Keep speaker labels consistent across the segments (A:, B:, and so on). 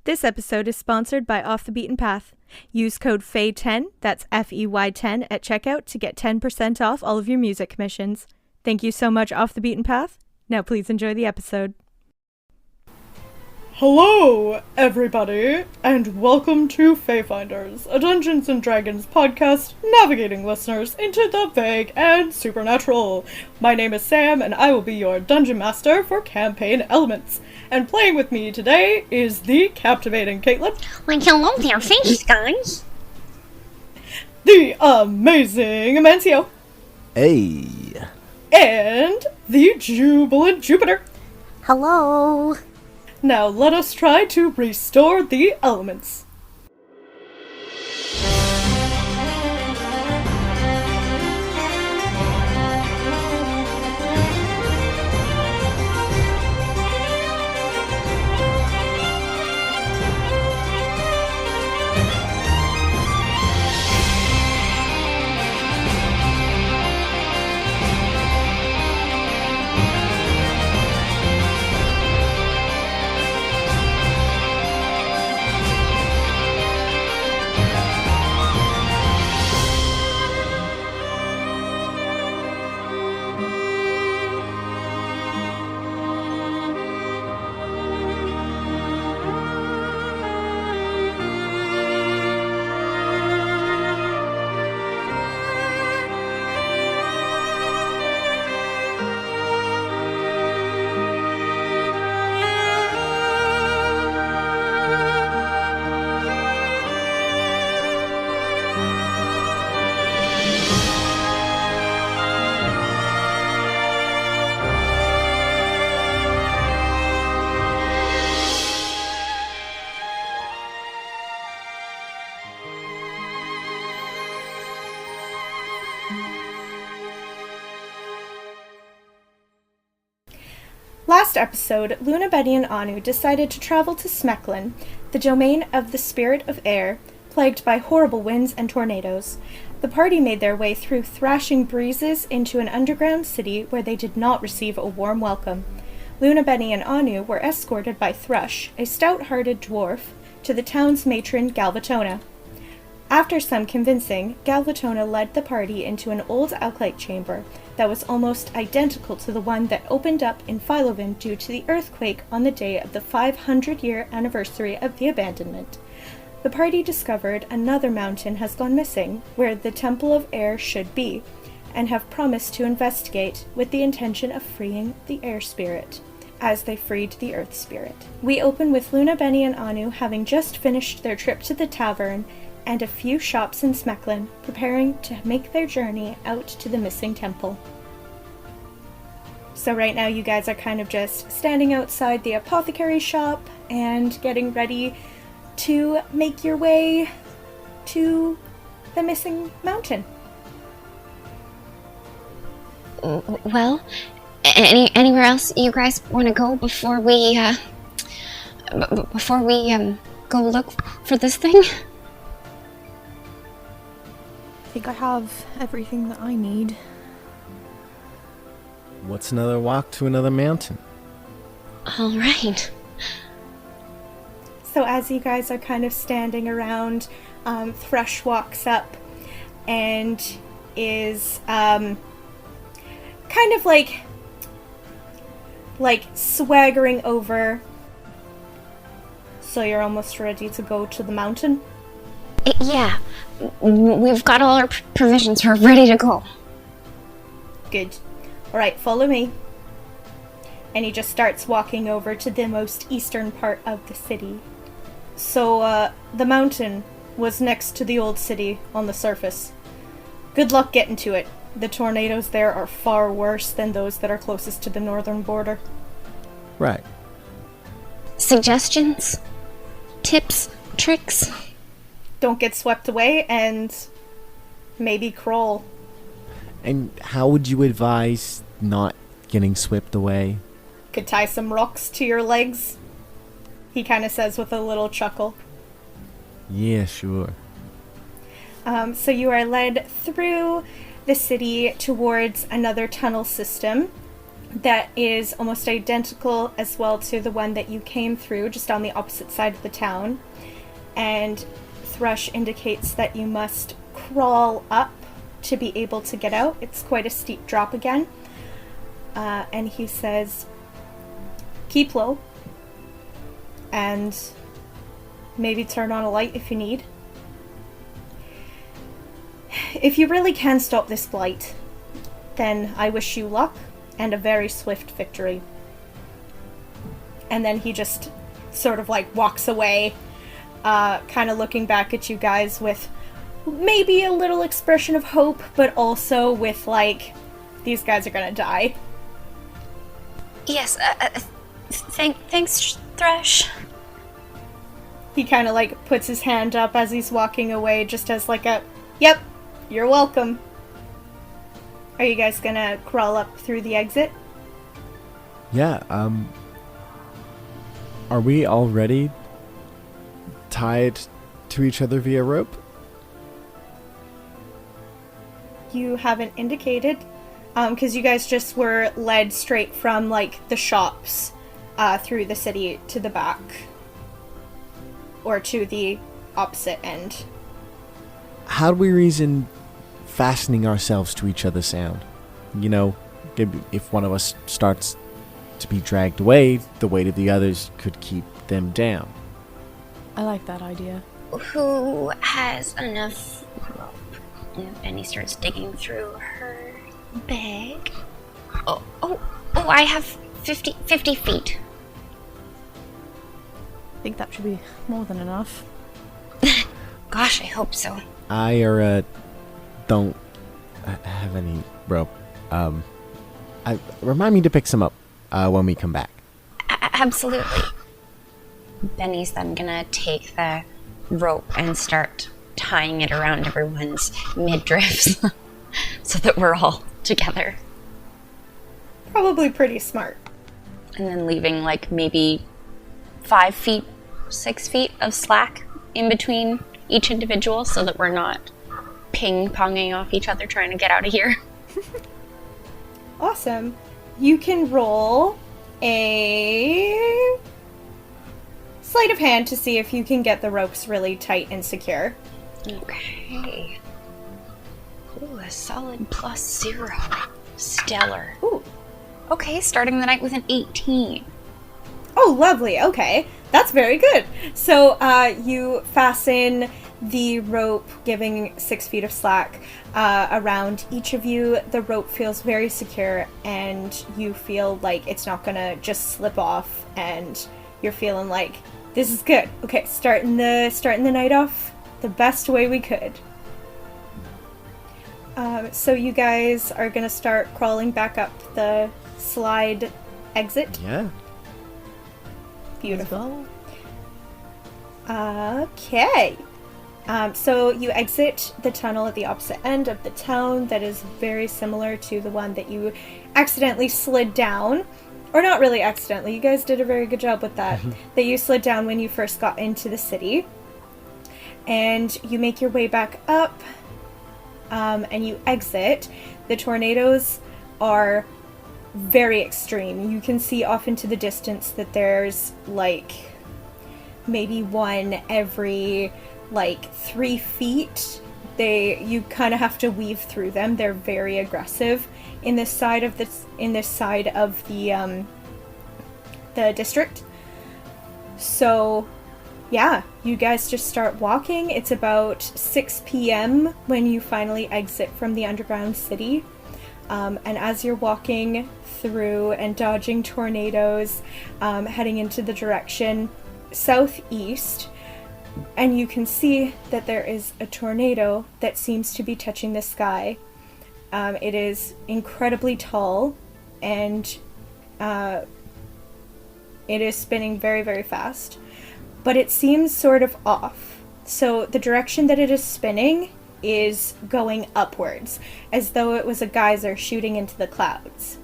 A: This episode is sponsored by Off the Beaten Path. Use code FEY10, that's FEY10, at checkout to get 10% off all of your music commissions. Thank you so much, Off the Beaten Path. Now please enjoy the episode.
B: Hello, everybody, and welcome to Feyfinders, a Dungeons & Dragons podcast navigating listeners into the vague and supernatural. My name is Sam, and I will be your Dungeon Master for Campaign Elements. And playing with me today is the captivating Caitlin.
C: Like, hello there, thanks, guys.
B: The amazing Amancio.
D: Hey.
B: And the jubilant Jupiter.
C: Hello.
B: Now let us try to restore the elements. Last episode, Luna, Betty, and Anu decided to travel to Smecklin, the domain of the spirit of air, plagued by horrible winds and tornadoes. The party made their way through thrashing breezes into an underground city where they did not receive a warm welcome. Luna, Betty, and Anu were escorted by Thrush, a stout-hearted dwarf, to the town's matron, Galvatona. After some convincing, Galvatona led the party into an old alkite chamber that was almost identical to the one that opened up in Philovin due to the earthquake on the day of the 500-year anniversary of the abandonment. The party discovered another mountain has gone missing, where the Temple of Air should be, and have promised to investigate with the intention of freeing the air spirit, as they freed the earth spirit. We open with Luna, Benny, and Anu having just finished their trip to the tavern and a few shops in Smecklin, preparing to make their journey out to the missing temple. So right now you guys are kind of just standing outside the apothecary shop and getting ready to make your way to the missing mountain.
C: Well, anywhere else you guys want to go before we go look for this thing?
A: I think I have everything that I need.
D: What's another walk to another mountain?
C: All right.
B: So as you guys are kind of standing around, Thrush walks up and is kind of like swaggering over. So you're almost ready to go to the mountain?
C: Yeah, we've got all our provisions. We're ready to go.
B: Good. Alright, follow me. And he just starts walking over to the most eastern part of the city. So, the mountain was next to the old city on the surface. Good luck getting to it. The tornadoes there are far worse than those that are closest to the northern border.
D: Right.
C: Suggestions? Tips? Tricks?
B: Don't get swept away and maybe crawl.
D: And how would you advise not getting swept away?
B: Could tie some rocks to your legs, he kind of says with a little chuckle.
D: Yeah, sure.
B: So you are led through the city towards another tunnel system that is almost identical as well to the one that you came through, just on the opposite side of the town. And Thrush indicates that you must crawl up to be able to get out. It's quite a steep drop again. And he says, keep low, and maybe turn on a light if you need. If you really can stop this blight, then I wish you luck and a very swift victory. And then he just sort of like walks away, kind of looking back at you guys with maybe a little expression of hope, but also with like, these guys are gonna die.
C: Yes, thanks, Thrush.
B: He kind of like puts his hand up as he's walking away, just as like a, yep, you're welcome. Are you guys gonna crawl up through the exit?
D: Yeah, are we already tied to each other via rope?
B: You haven't indicated, because you guys just were led straight from like the shops through the city to the back, or to the opposite end.
D: How do we reason fastening ourselves to each other's sound? You know, if one of us starts to be dragged away, the weight of the others could keep them down.
A: I like that idea.
C: Who has enough rope? And Benny starts digging through her bag. Oh, I have 50 feet.
A: I think that should be more than enough.
C: Gosh, I hope so.
D: I don't have any rope. Remind me to pick some up when we come back.
C: Absolutely. Benny's then gonna take the rope and start tying it around everyone's midriffs so that we're all together.
B: Probably pretty smart.
C: And then leaving like maybe 5 feet, 6 feet of slack in between each individual so that we're not ping-ponging off each other trying to get out of here.
B: Awesome. You can roll a sleight of hand to see if you can get the ropes really tight and secure.
C: Okay. Ooh, a solid +0. Stellar.
B: Ooh.
C: Okay, starting the night with an 18.
B: Oh, lovely. Okay. That's very good. So, you fasten the rope, giving 6 feet of slack around each of you. The rope feels very secure, and you feel like it's not gonna just slip off, and you're feeling like, this is good. Okay, starting the night off the best way we could. So you guys are gonna start crawling back up the slide exit.
D: Yeah.
B: Beautiful. Okay. So you exit the tunnel at the opposite end of the town that is very similar to the one that you accidentally slid down. Or not really accidentally, you guys did a very good job with that. That you slid down when you first got into the city. And you make your way back up, and you exit. The tornadoes are very extreme. You can see off into the distance that there's like maybe one every like 3 feet. You kind of have to weave through them. They're very aggressive in this side of the district. So yeah, you guys just start walking. It's about 6 p.m. when you finally exit from the underground city. And as you're walking through and dodging tornadoes, heading into the direction southeast, and you can see that there is a tornado that seems to be touching the sky. It is incredibly tall, and it is spinning very, very fast. But it seems sort of off. So the direction that it is spinning is going upwards, as though it was a geyser shooting into the clouds.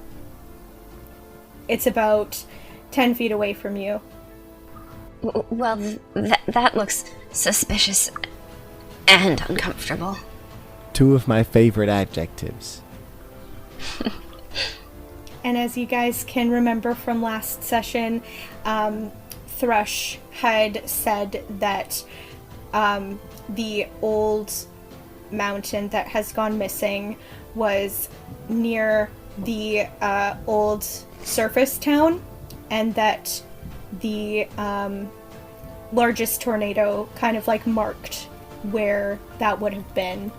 B: It's about 10 feet away from you.
C: Well, that looks suspicious and uncomfortable.
D: 2 of my favorite adjectives.
B: And as you guys can remember from last session, Thrush had said that the old mountain that has gone missing was near the old surface town, and that the largest tornado kind of like marked where that would have been.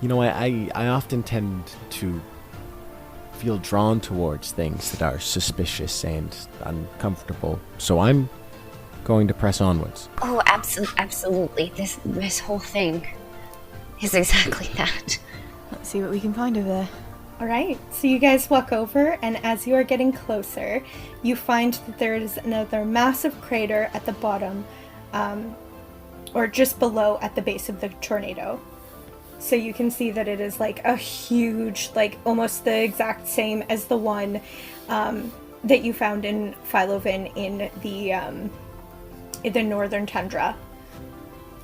D: You know, I often tend to feel drawn towards things that are suspicious and uncomfortable, so I'm going to press onwards.
C: Oh, absolutely. This whole thing is exactly that.
A: Let's see what we can find over there.
B: Alright, so you guys walk over, and as you are getting closer, you find that there is another massive crater at the bottom, or just below at the base of the tornado. So you can see that it is like a huge, like almost the exact same as the one that you found in Philovin in the northern tundra.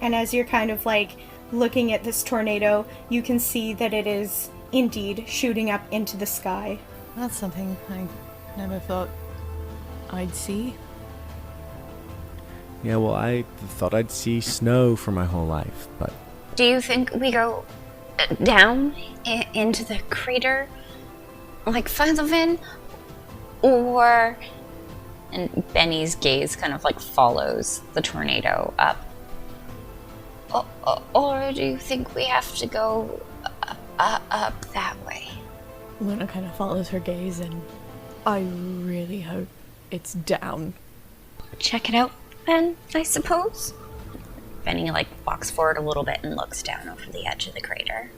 B: And as you're kind of like looking at this tornado, you can see that it is indeed shooting up into the sky.
A: That's something I never thought I'd see.
D: Yeah, well, I thought I'd see snow for my whole life, but...
C: Do you think we go down into the crater like Philovin? Or... And Benny's gaze kind of like follows the tornado up. Or do you think we have to go up that way?
A: Luna kind of follows her gaze, and I really hope it's down.
C: Check it out then, I suppose. Benny like walks forward a little bit and looks down over the edge of the crater.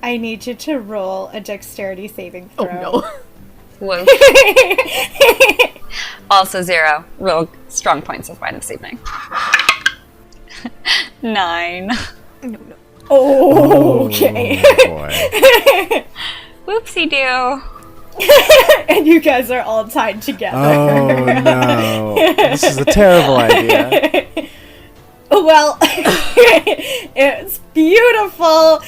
B: I need you to roll a dexterity saving throw.
A: Oh no.
C: Whoa. Also 0. Real strong points of mine this evening. 9.
A: No.
B: Oh, okay.
D: Boy.
C: Whoopsie-doo.
B: And you guys are all tied together.
D: Oh, no. This is a terrible idea.
B: Well, it's beautiful.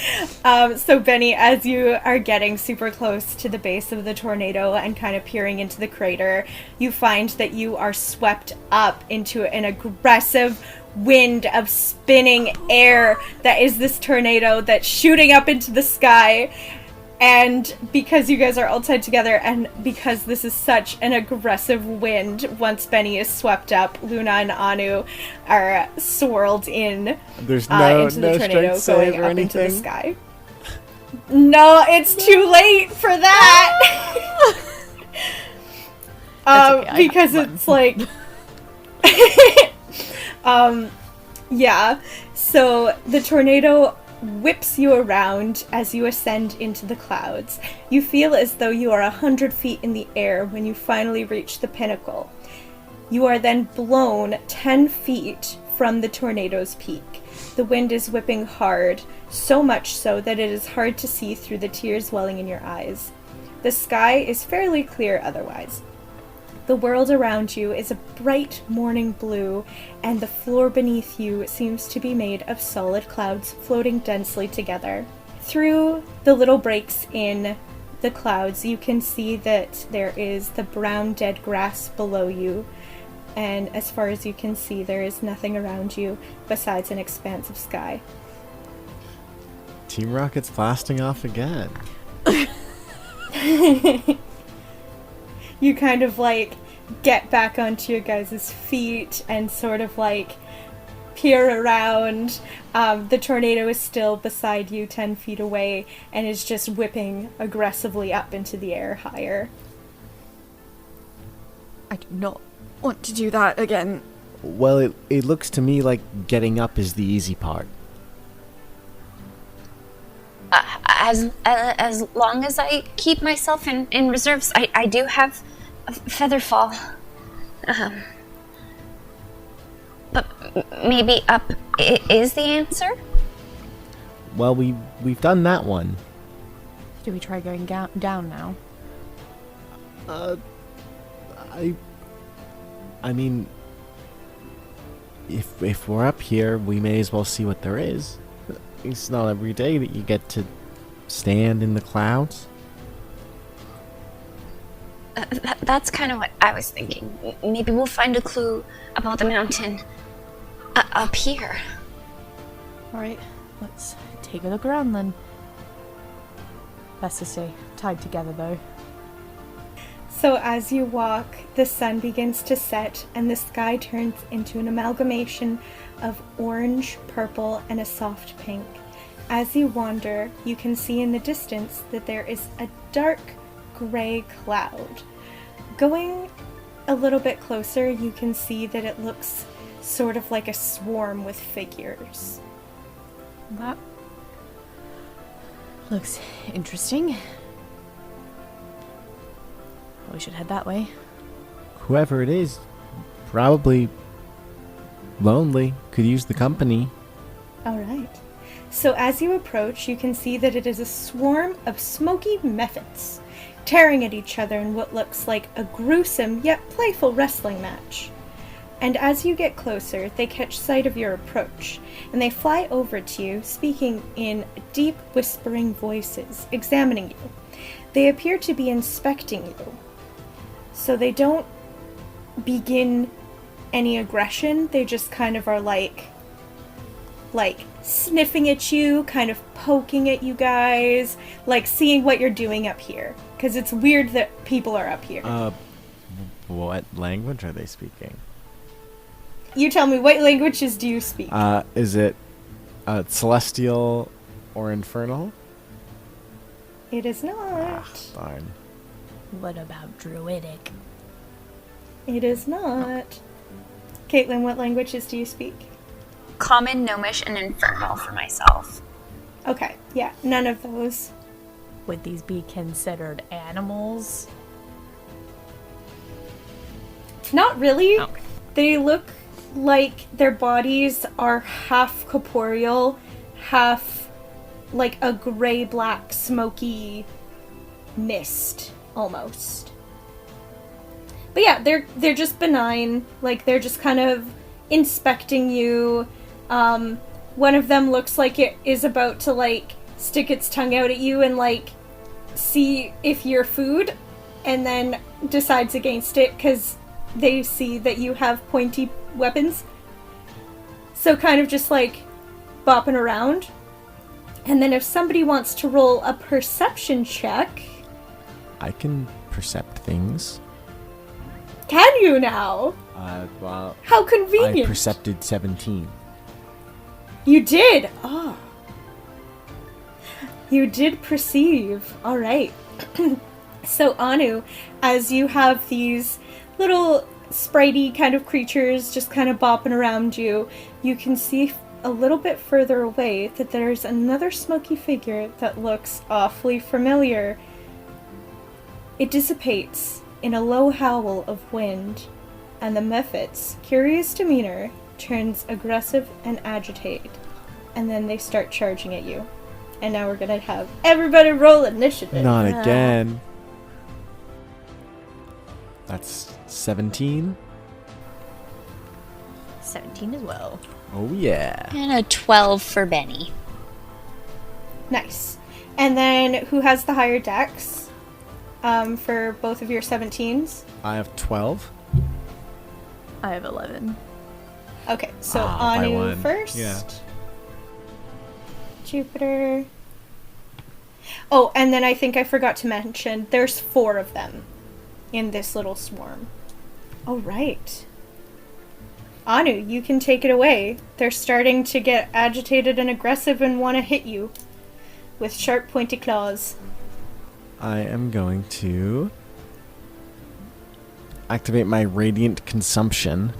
B: So Benny, as you are getting super close to the base of the tornado and kind of peering into the crater, you find that you are swept up into an aggressive wind of spinning air that is this tornado that's shooting up into the sky. And because you guys are all tied together, and because this is such an aggressive wind, once Benny is swept up, Luna and Anu are swirled in
D: There's no
B: into the tornado
D: strength
B: going
D: save or
B: up into the
D: anything?
B: sky. No, it's too late for that!
A: Okay,
B: because it's like... yeah, so the tornado whips you around as you ascend into the clouds. You feel as though you are 100 feet in the air when you finally reach the pinnacle. You are then blown 10 feet from the tornado's peak. The wind is whipping hard, so much so that it is hard to see through the tears welling in your eyes. The sky is fairly clear otherwise. The world around you is a bright morning blue, and the floor beneath you seems to be made of solid clouds floating densely together. Through the little breaks in the clouds, you can see that there is the brown dead grass below you, and as far as you can see, there is nothing around you besides an expanse of sky.
D: Team Rocket's blasting off again.
B: You kind of like get back onto your guys' feet and sort of like peer around. The tornado is still beside you 10 feet away and is just whipping aggressively up into the air higher.
A: I do not want to do that again.
D: Well, it looks to me like getting up is the easy part.
C: As long as I keep myself in reserves, I do have a feather fall. But maybe up is the answer?
D: Well, we've done that one.
A: Do we try going down now?
D: I mean, if we're up here, we may as well see what there is. It's not every day that you get to stand in the clouds.
C: That's kind of what I was thinking. Maybe we'll find a clue about the mountain up here.
E: Alright, let's take a look around then. Best to stay tied together though.
B: So as you walk, the sun begins to set and the sky turns into an amalgamation of orange, purple, and a soft pink. As you wander, you can see in the distance that there is a dark gray cloud. Going a little bit closer, you can see that it looks sort of like a swarm with figures.
E: That looks interesting. We should head that way.
D: Whoever it is, probably lonely, could use the company.
B: Alright. So as you approach, you can see that it is a swarm of smoky mephits, tearing at each other in what looks like a gruesome yet playful wrestling match. And as you get closer, they catch sight of your approach, and they fly over to you, speaking in deep, whispering voices, examining you. They appear to be inspecting you. So they don't begin any aggression, they just kind of are like sniffing at you, kind of poking at you guys, like seeing what you're doing up here. Because it's weird that people are up here.
D: What language are they speaking?
B: You tell me, what languages do you speak?
D: Is it celestial or infernal?
B: It is not.
D: Darn.
E: What about druidic?
B: It is not. Caitlin, what languages do you speak?
C: Common, Gnomish, and Infernal for myself.
B: Okay, yeah, none of those.
E: Would these be considered animals?
B: Not really.
E: Okay.
B: They look like their bodies are half corporeal, half like a gray-black smoky mist, almost. But yeah, they're just benign. Like, they're just kind of inspecting you. One of them looks like it is about to, like, stick its tongue out at you and, like, see if you're food, and then decides against it because they see that you have pointy weapons. So kind of just, like, bopping around. And then if somebody wants to roll a perception check...
D: I can percept things.
B: Can you now?
D: Well...
B: How convenient.
D: I percepted 17.
B: You did? Ah. You did perceive. Alright. So, Anu, as you have these little spritey kind of creatures just kind of bopping around you, you can see a little bit further away that there's another smoky figure that looks awfully familiar. It dissipates in a low howl of wind, and the mephit's curious demeanor turns aggressive and agitated, and then they start charging at you. And now we're gonna have everybody roll initiative.
D: Not again. That's 17.
E: 17 as well.
D: Oh yeah.
C: And a 12 for Benny.
B: Nice. And then who has the higher dex for both of your 17s?
D: I have 12.
E: I have 11.
B: Okay, so
D: by
B: Anu
D: one.
B: first.
D: Yeah.
B: Jupiter. Oh, and then I think I forgot to mention, there's 4 of them in this little swarm. All right. Anu, you can take it away. They're starting to get agitated and aggressive and want to hit you with sharp, pointy claws.
D: I am going to activate my radiant consumption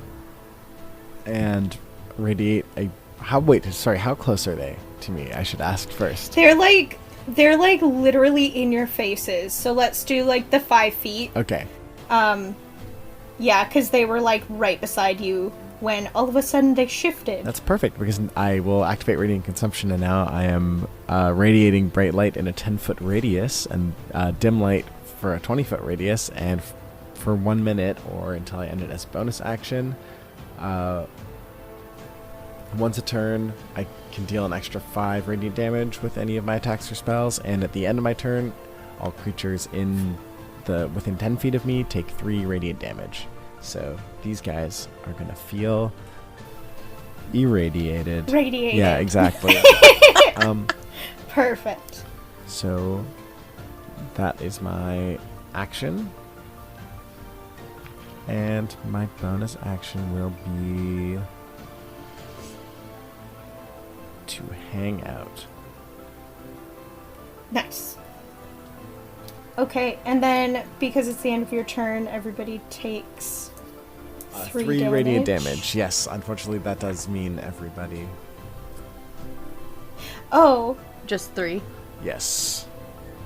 D: and radiate a... How close are they to me? I should ask first.
B: They're like literally in your faces. So let's do like the 5 feet.
D: Okay.
B: Yeah, because they were like right beside you when all of a sudden they shifted.
D: That's perfect, because I will activate Radiant Consumption, and now I am radiating bright light in a 10-foot radius, and dim light for a 20-foot radius, and for 1 minute, or until I end it as a bonus action. Once a turn, I can deal an extra 5 radiant damage with any of my attacks or spells, and at the end of my turn, all creatures in within 10 feet of me take 3 radiant damage. So these guys are going to feel irradiated.
B: Radiated.
D: Yeah, exactly.
B: Perfect.
D: So that is my action. And my bonus action will be to hang out.
B: Nice. Okay, and then because it's the end of your turn, everybody takes 3
D: radiant damage. Yes, unfortunately that does mean everybody.
B: Oh.
E: Just 3.
D: Yes.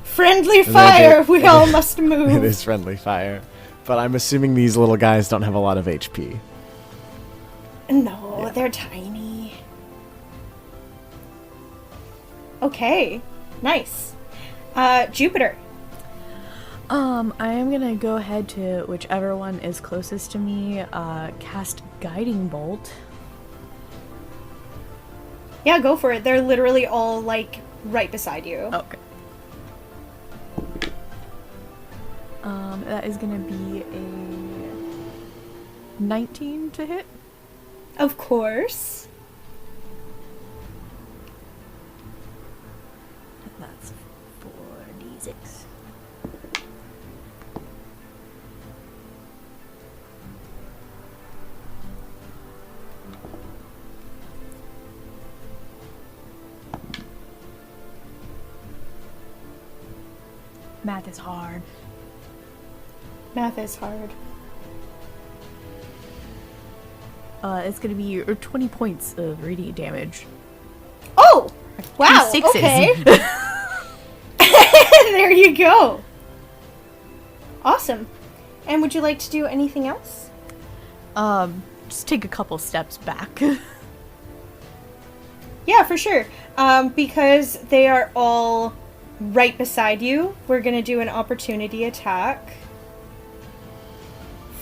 B: Friendly fire! We all must move.
D: It is friendly fire. But I'm assuming these little guys don't have a lot of HP.
B: No,
D: Yeah.
B: they're tiny. Okay, nice. Jupiter.
E: I am gonna go ahead to whichever one is closest to me, cast Guiding Bolt.
B: Yeah, go for it. They're literally all, like, right beside you.
E: Okay. That is gonna be a 19 to hit.
B: Of course.
E: That's 4d6. Math is hard.
B: Math is hard.
E: It's gonna be 20 points of radiant damage.
B: Oh! Wow,
E: 2 6s.
B: okay. There you go. Awesome. And would you like to do anything else?
E: Just take a couple steps back.
B: Yeah, for sure. Because they are all right beside you, we're gonna do an opportunity attack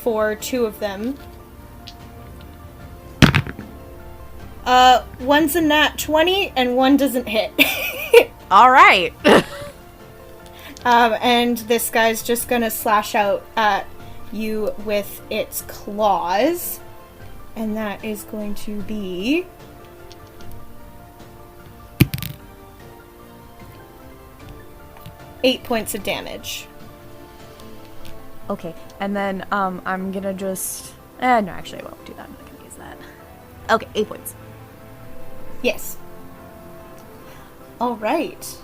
B: for 2 of them. One's a nat 20 and one doesn't hit.
E: All right.
B: And this guy's just gonna slash out at you with its claws. And that is going to be 8 points of damage.
E: Okay, and then I'm gonna just no, actually I won't do that. I'm not gonna use that. Okay, 8 points.
B: Yes. Alright.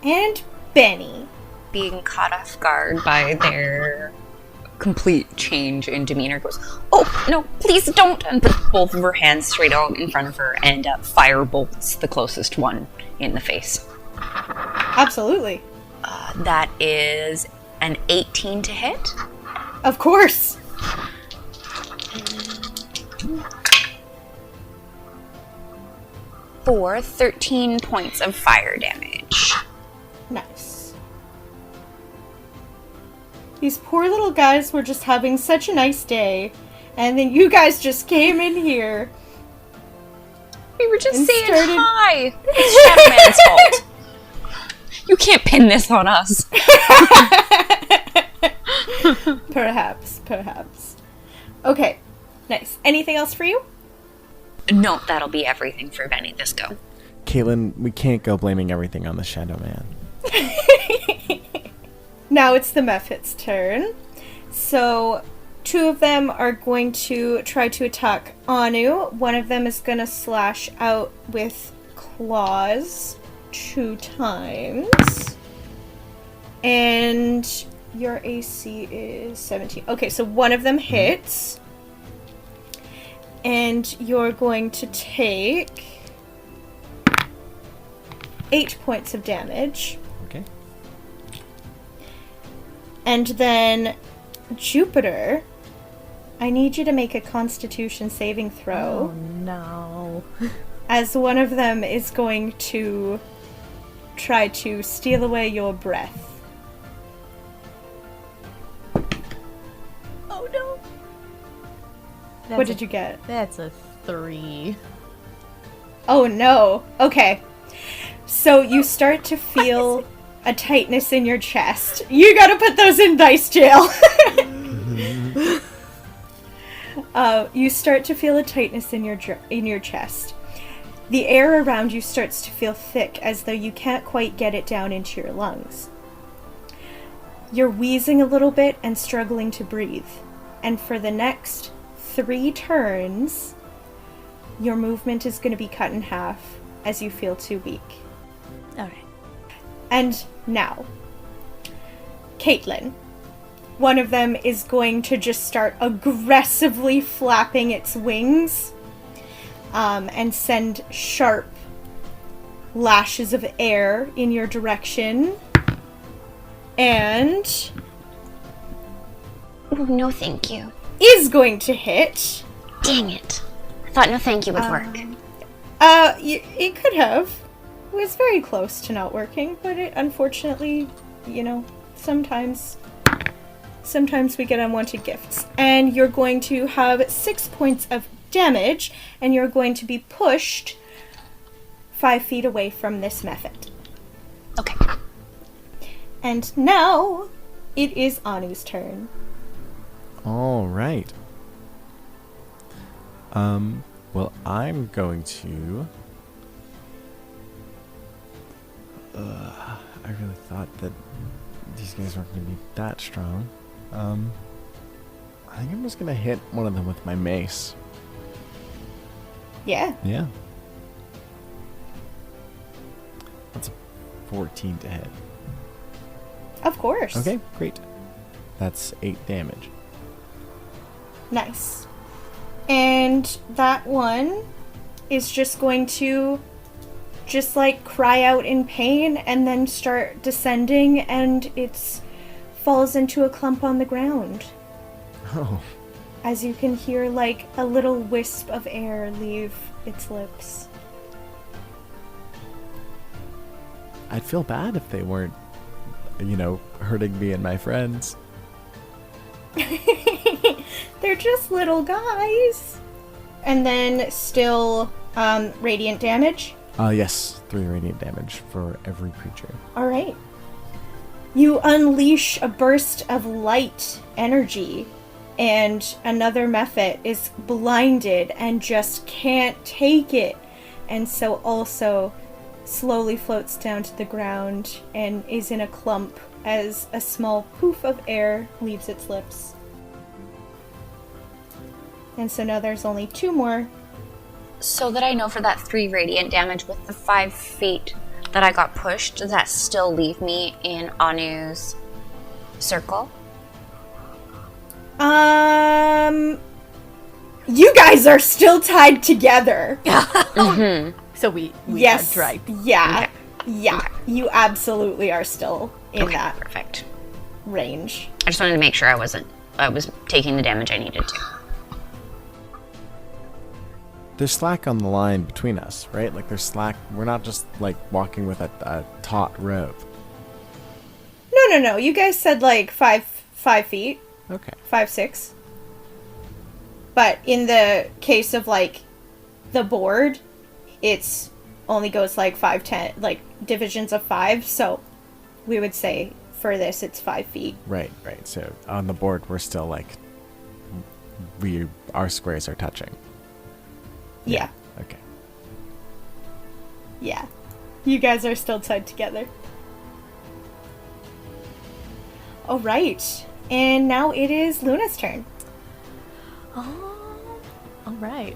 B: And Benny.
C: Being caught off guard by their complete change in demeanor, goes, "Oh, no, please don't!" and puts both of her hands straight out in front of her and fire bolts the closest one in the face.
B: Absolutely.
C: That is an 18 to hit.
B: Of course.
C: For 13 points of fire damage.
B: Nice. These poor little guys were just having such a nice day, and then you guys just came in here.
C: We were just
B: And
C: saying
B: started-
C: hi. It's Shadow Man's fault. You can't pin this on us.
B: Perhaps. Okay, nice. Anything else for you?
C: No, that'll be everything for Benny this go.
D: Caitlin, we can't go blaming everything on the Shadow Man.
B: Now it's the Mephit's turn. So 2 of them are going to try to attack Anu. One of them is going to slash out with claws 2 times. And your AC is 17. Okay, so one of them hits. And you're going to take 8 points of damage.
D: Okay.
B: And then Jupiter, I need you to make a Constitution saving
E: Oh
B: throw,
E: no.
B: as one of them is going to try to steal away your breath.
E: Oh no.
B: What did you get?
E: That's a 3.
B: Oh no. Okay. So you start to feel a tightness in your chest. You gotta put those in dice jail. You start to feel a tightness in your chest. The air around you starts to feel thick, as though you can't quite get it down into your lungs. You're wheezing a little bit and struggling to breathe. And for the next 3 turns, your movement is going to be cut in half as you feel too weak.
E: Alright.
B: And now, Caitlin. One of them is going to just start aggressively flapping its wings and send sharp lashes of air in your direction. And
C: Oh, no thank you.
B: is going to hit.
C: Dang it. I thought no thank you would work.
B: It could have. It was very close to not working, but it unfortunately, sometimes we get unwanted gifts. And you're going to have 6 points of damage, and you're going to be pushed 5 feet away from this method.
C: Okay.
B: And now, it is Anu's turn.
D: All right. Well, I'm going to... I really thought that these guys weren't going to be that strong. I think I'm just going to hit one of them with my mace.
B: Yeah.
D: Yeah. That's a 14 to hit.
B: Of course.
D: Okay, great. That's 8 damage.
B: Nice. And that one is just going to cry out in pain and then start descending, and it falls into a clump on the ground.
D: Oh.
B: As you can hear a little wisp of air leave its lips.
D: I'd feel bad if they weren't, hurting me and my friends.
B: They're just little guys. And then still radiant damage.
D: Yes, 3 radiant damage for every creature.
B: All right. You unleash a burst of light energy, and another Mephit is blinded and just can't take it, and so also slowly floats down to the ground and is in a clump as a small poof of air leaves its lips. And so now there's only 2 more.
C: So that I know, for that 3 radiant damage with the 5 feet that I got pushed, does that still leave me in Anu's circle?
B: You guys are still tied together.
C: Mm-hmm.
E: So we
B: Yes.
E: got dragged.
B: Yeah.
C: Okay.
B: Yeah.
C: Okay.
B: You absolutely are still in that
C: Perfect.
B: range.
C: I just wanted to make sure I was taking the damage I needed to.
D: There's slack on the line between us, right? There's slack. We're not just, walking with a taut rope.
B: No. You guys said 5 feet.
D: Okay.
B: 5, 6. But in the case of the board, it's only goes 5, 10, divisions of 5. So we would say for this it's 5 feet.
D: Right. So on the board, we're still, our squares are touching.
B: Yeah.
D: Okay.
B: Yeah. You guys are still tied together. All right. And now it is Luna's turn.
E: All right.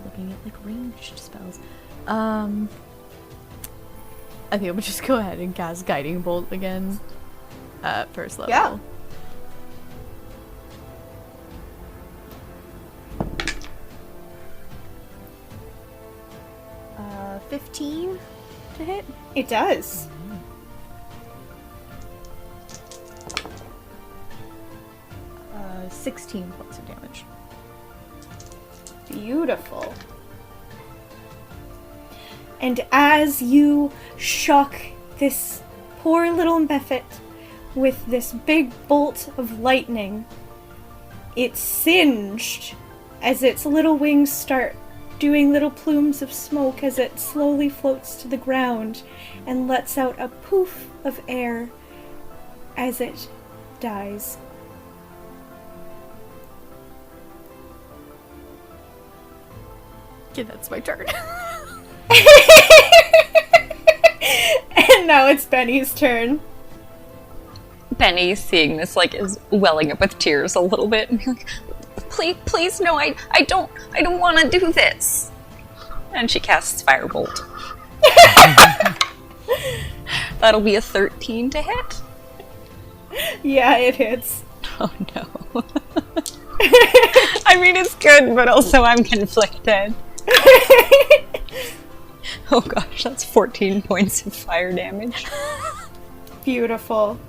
E: Looking at ranged spells. I think I'm gonna just go ahead and cast Guiding Bolt again at first level.
B: Yeah.
E: 15 to hit.
B: It does.
E: 16 points of damage.
B: Beautiful. And as you shock this poor little Mephit with this big bolt of lightning, it's singed as its little wings start doing little plumes of smoke as it slowly floats to the ground and lets out a poof of air as it dies.
E: Okay, that's my turn.
B: And now it's Benny's turn.
C: Benny, seeing this, like, is welling up with tears a little bit, and be like, please, no, I don't want to do this. And she casts Firebolt. That'll be a 13 to hit.
B: Yeah, it hits.
C: Oh no. I mean, it's good, but also I'm conflicted. Oh gosh, that's 14 points of fire damage.
B: Beautiful.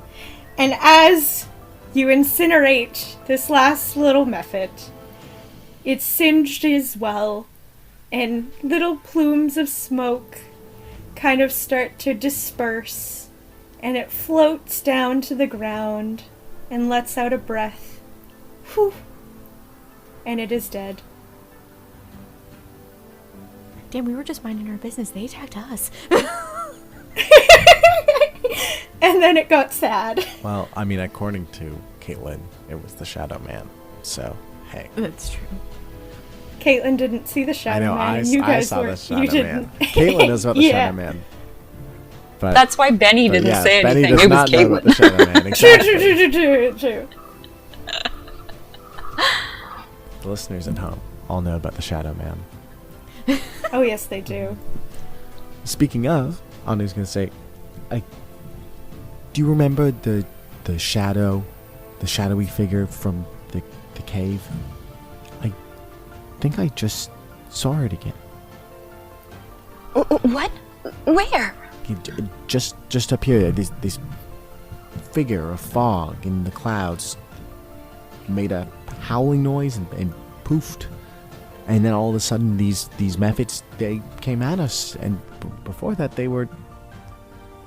B: And as you incinerate this last little method, it's singed as well, and little plumes of smoke kind of start to disperse, and it floats down to the ground and lets out a breath. Whew. And it is dead.
E: Damn, we were just minding our business. They attacked us.
B: And then it got sad.
D: Well, I mean, according to Caitlin, it was the Shadow Man. So, hey.
E: That's true.
B: Caitlin didn't see the Shadow Man.
D: I saw the Shadow
B: You
D: Man.
B: didn't.
D: Caitlin knows about the
B: Yeah.
D: Shadow Man. But,
C: That's why Benny
D: but
C: didn't
D: yeah,
C: say
D: Benny
C: anything.
D: does
C: It was
D: not know about the
C: Caitlin.
D: Shadow Man. Exactly.
B: True.
D: The listeners at home all know about the Shadow Man.
B: Oh, yes, they do.
D: Speaking of, Anu's gonna say, do you remember the shadowy figure from the cave? I think I just saw it again.
C: What? Where?
D: Just up here, this figure of fog in the clouds made a howling noise and poofed. And then all of a sudden, these mephits, they came at us. And before that, they were,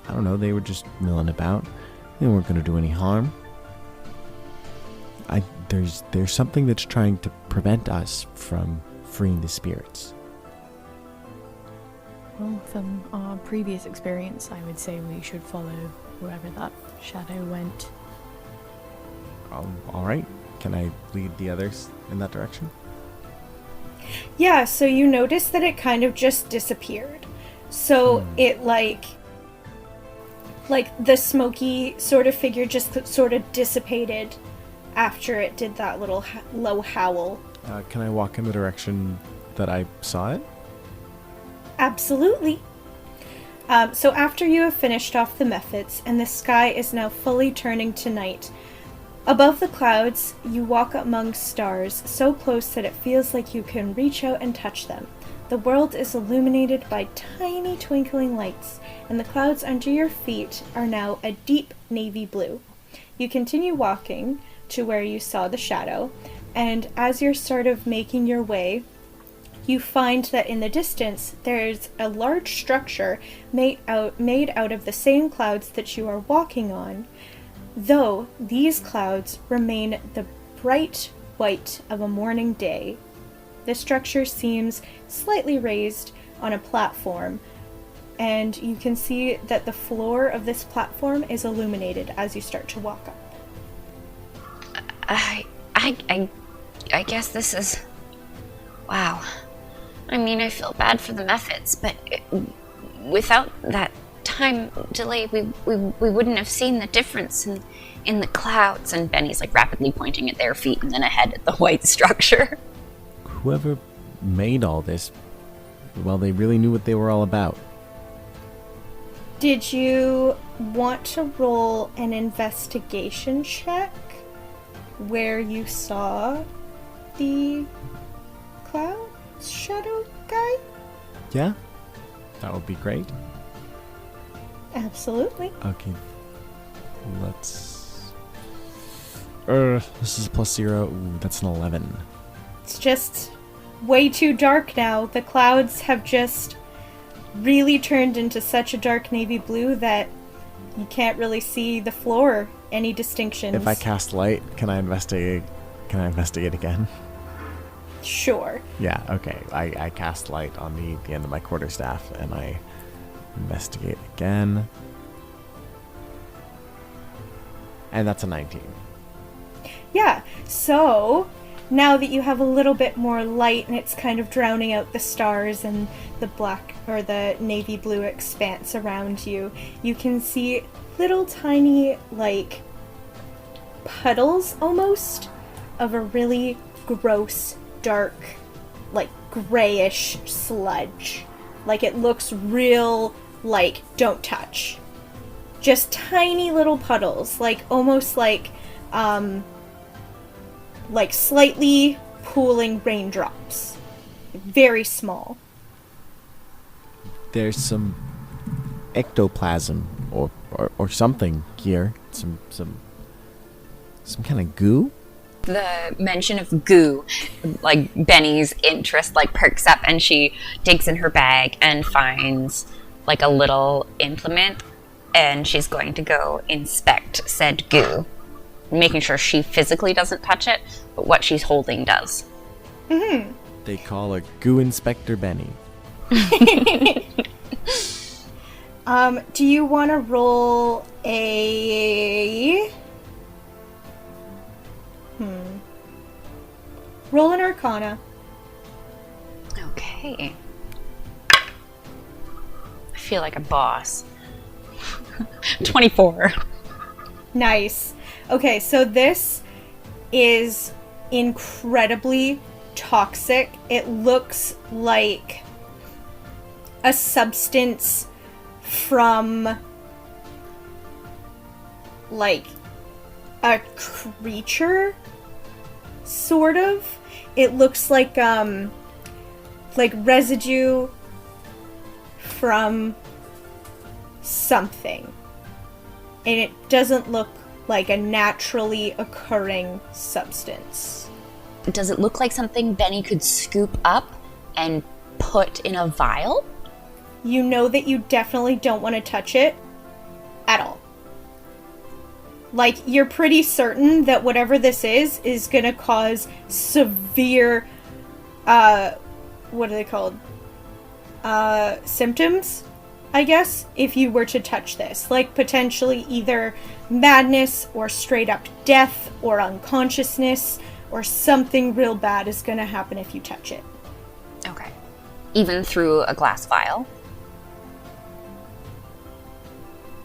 D: I don't know, they were just milling about. They weren't going to do any harm. There's something that's trying to prevent us from freeing the spirits.
E: Well, from our previous experience, I would say we should follow wherever that shadow went.
D: All right. Can I lead the others in that direction?
B: Yeah, so you notice that it kind of just disappeared. So it like the smoky sort of figure just sort of dissipated after it did that little low howl.
D: Can I walk in the direction that I saw it?
B: Absolutely. So after you have finished off the methods and the sky is now fully turning to night, above the clouds, you walk among stars so close that it feels like you can reach out and touch them. The world is illuminated by tiny twinkling lights, and the clouds under your feet are now a deep navy blue. You continue walking to where you saw the shadow, and as you're sort of making your way, you find that in the distance there's a large structure made out of the same clouds that you are walking on, though these clouds remain the bright white of a morning day. The structure seems slightly raised on a platform, and you can see that the floor of this platform is illuminated as you start to walk up.
C: I guess this is... Wow. I mean, I feel bad for the methods, but without that time delay, we wouldn't have seen the difference in the clouds. And Benny's like rapidly pointing at their feet and then ahead at the white structure.
D: Whoever made all this, well, they really knew what they were all about.
B: Did you want to roll an investigation check where you saw the cloud shadow guy?
D: Yeah? That would be great.
B: Absolutely.
D: Okay. Let's... this is +0. Ooh, that's an 11.
B: It's just way too dark now. The clouds have just really turned into such a dark navy blue that you can't really see the floor any distinctions.
D: If I cast light, can I investigate again?
B: Sure.
D: Yeah, okay. I cast light on the end of my quarterstaff, and I investigate again. And that's a 19.
B: Yeah, so now that you have a little bit more light and it's kind of drowning out the stars and the black or the navy blue expanse around you, you can see little tiny, like, puddles almost of a really gross, dark, like, grayish sludge. Like, it looks real, like, don't touch. Just tiny little puddles, like, almost like slightly pooling raindrops. Very small.
D: There's some ectoplasm or something here. Some kind of goo?
C: The mention of goo, like, Benny's interest, like, perks up, and she digs in her bag and finds, like, a little implement, and she's going to go inspect said goo, making sure she physically doesn't touch it, but what she's holding does.
B: Mm-hmm.
D: They call her Goo Inspector Benny.
B: Do you want to roll a... Roll an Arcana.
C: Okay. I feel like a boss. 24.
B: Nice. Okay, so this is incredibly toxic. It looks like a substance from, like, a creature, sort of. It looks like residue from something. And it doesn't look like a naturally occurring substance.
C: Does it look like something Benny could scoop up and put in a vial?
B: You know that you definitely don't want to touch it at all. Like, you're pretty certain that whatever this is gonna cause severe, what are they called? Symptoms, I guess, if you were to touch this. Like, potentially either madness or straight up death or unconsciousness or something real bad is gonna happen if you touch it.
C: Okay. Even through a glass vial?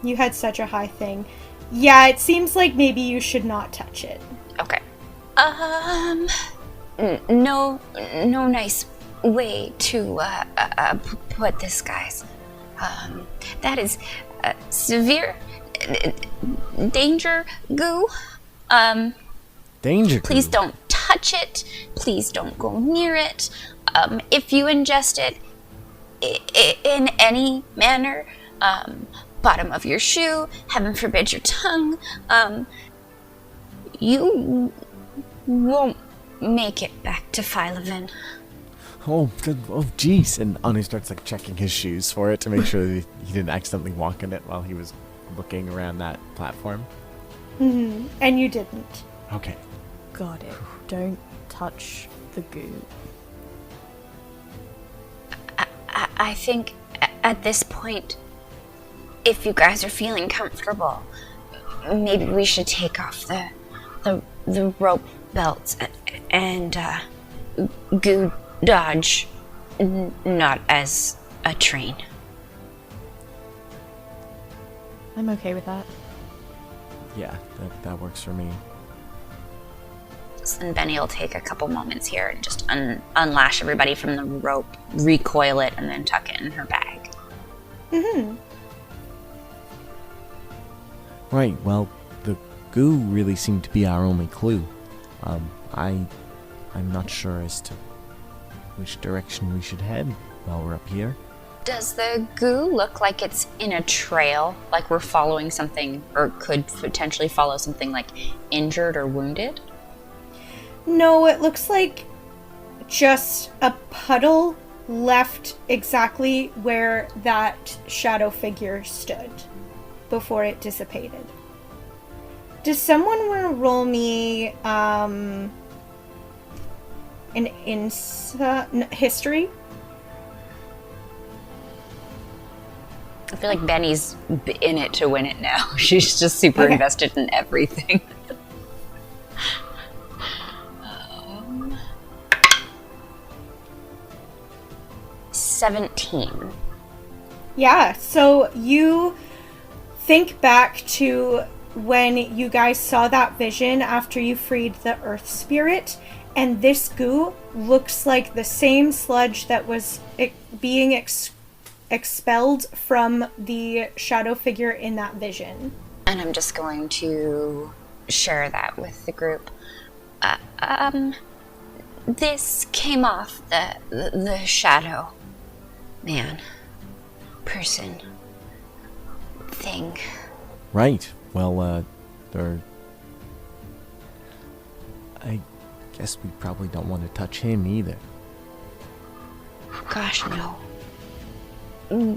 B: You had such a high thing. Yeah, it seems like maybe you should not touch it.
C: Okay. No nice way to put this, guys. That is severe danger goo.
D: Danger goo?
C: Please don't touch it. Please don't go near it. If you ingest it in any manner, bottom of your shoe, heaven forbid your tongue, you won't make it back to Philovin.
D: Oh, jeez. And Anu starts, like, checking his shoes for it to make sure that he didn't accidentally walk in it while he was looking around that platform.
B: Mm-hmm. And you didn't.
D: Okay.
E: Got it. Don't touch the goo.
C: I think at this point, if you guys are feeling comfortable, maybe we should take off the rope belts and goo dodge, not as a train.
E: I'm okay with that.
D: Yeah, that works for me.
C: So then Benny will take a couple moments here and just unlash everybody from the rope, recoil it, and then tuck it in her bag.
B: Mm-hmm.
D: Right, well, the goo really seemed to be our only clue. I'm not sure as to which direction we should head while we're up here.
C: Does the goo look like it's in a trail, like we're following something, or could potentially follow something like injured or wounded?
B: No, it looks like just a puddle left exactly where that shadow figure stood before it dissipated. Does someone want to roll me an history.
C: I feel like Benny's in it to win it now. She's just super invested in everything. 17.
B: Yeah, so you think back to when you guys saw that vision after you freed the Earth Spirit, and this goo looks like the same sludge that was being expelled from the shadow figure in that vision.
C: And I'm just going to share that with the group. This came off the shadow man, person, thing.
D: Right. Well, I guess we probably don't want to touch him either.
C: Gosh, no.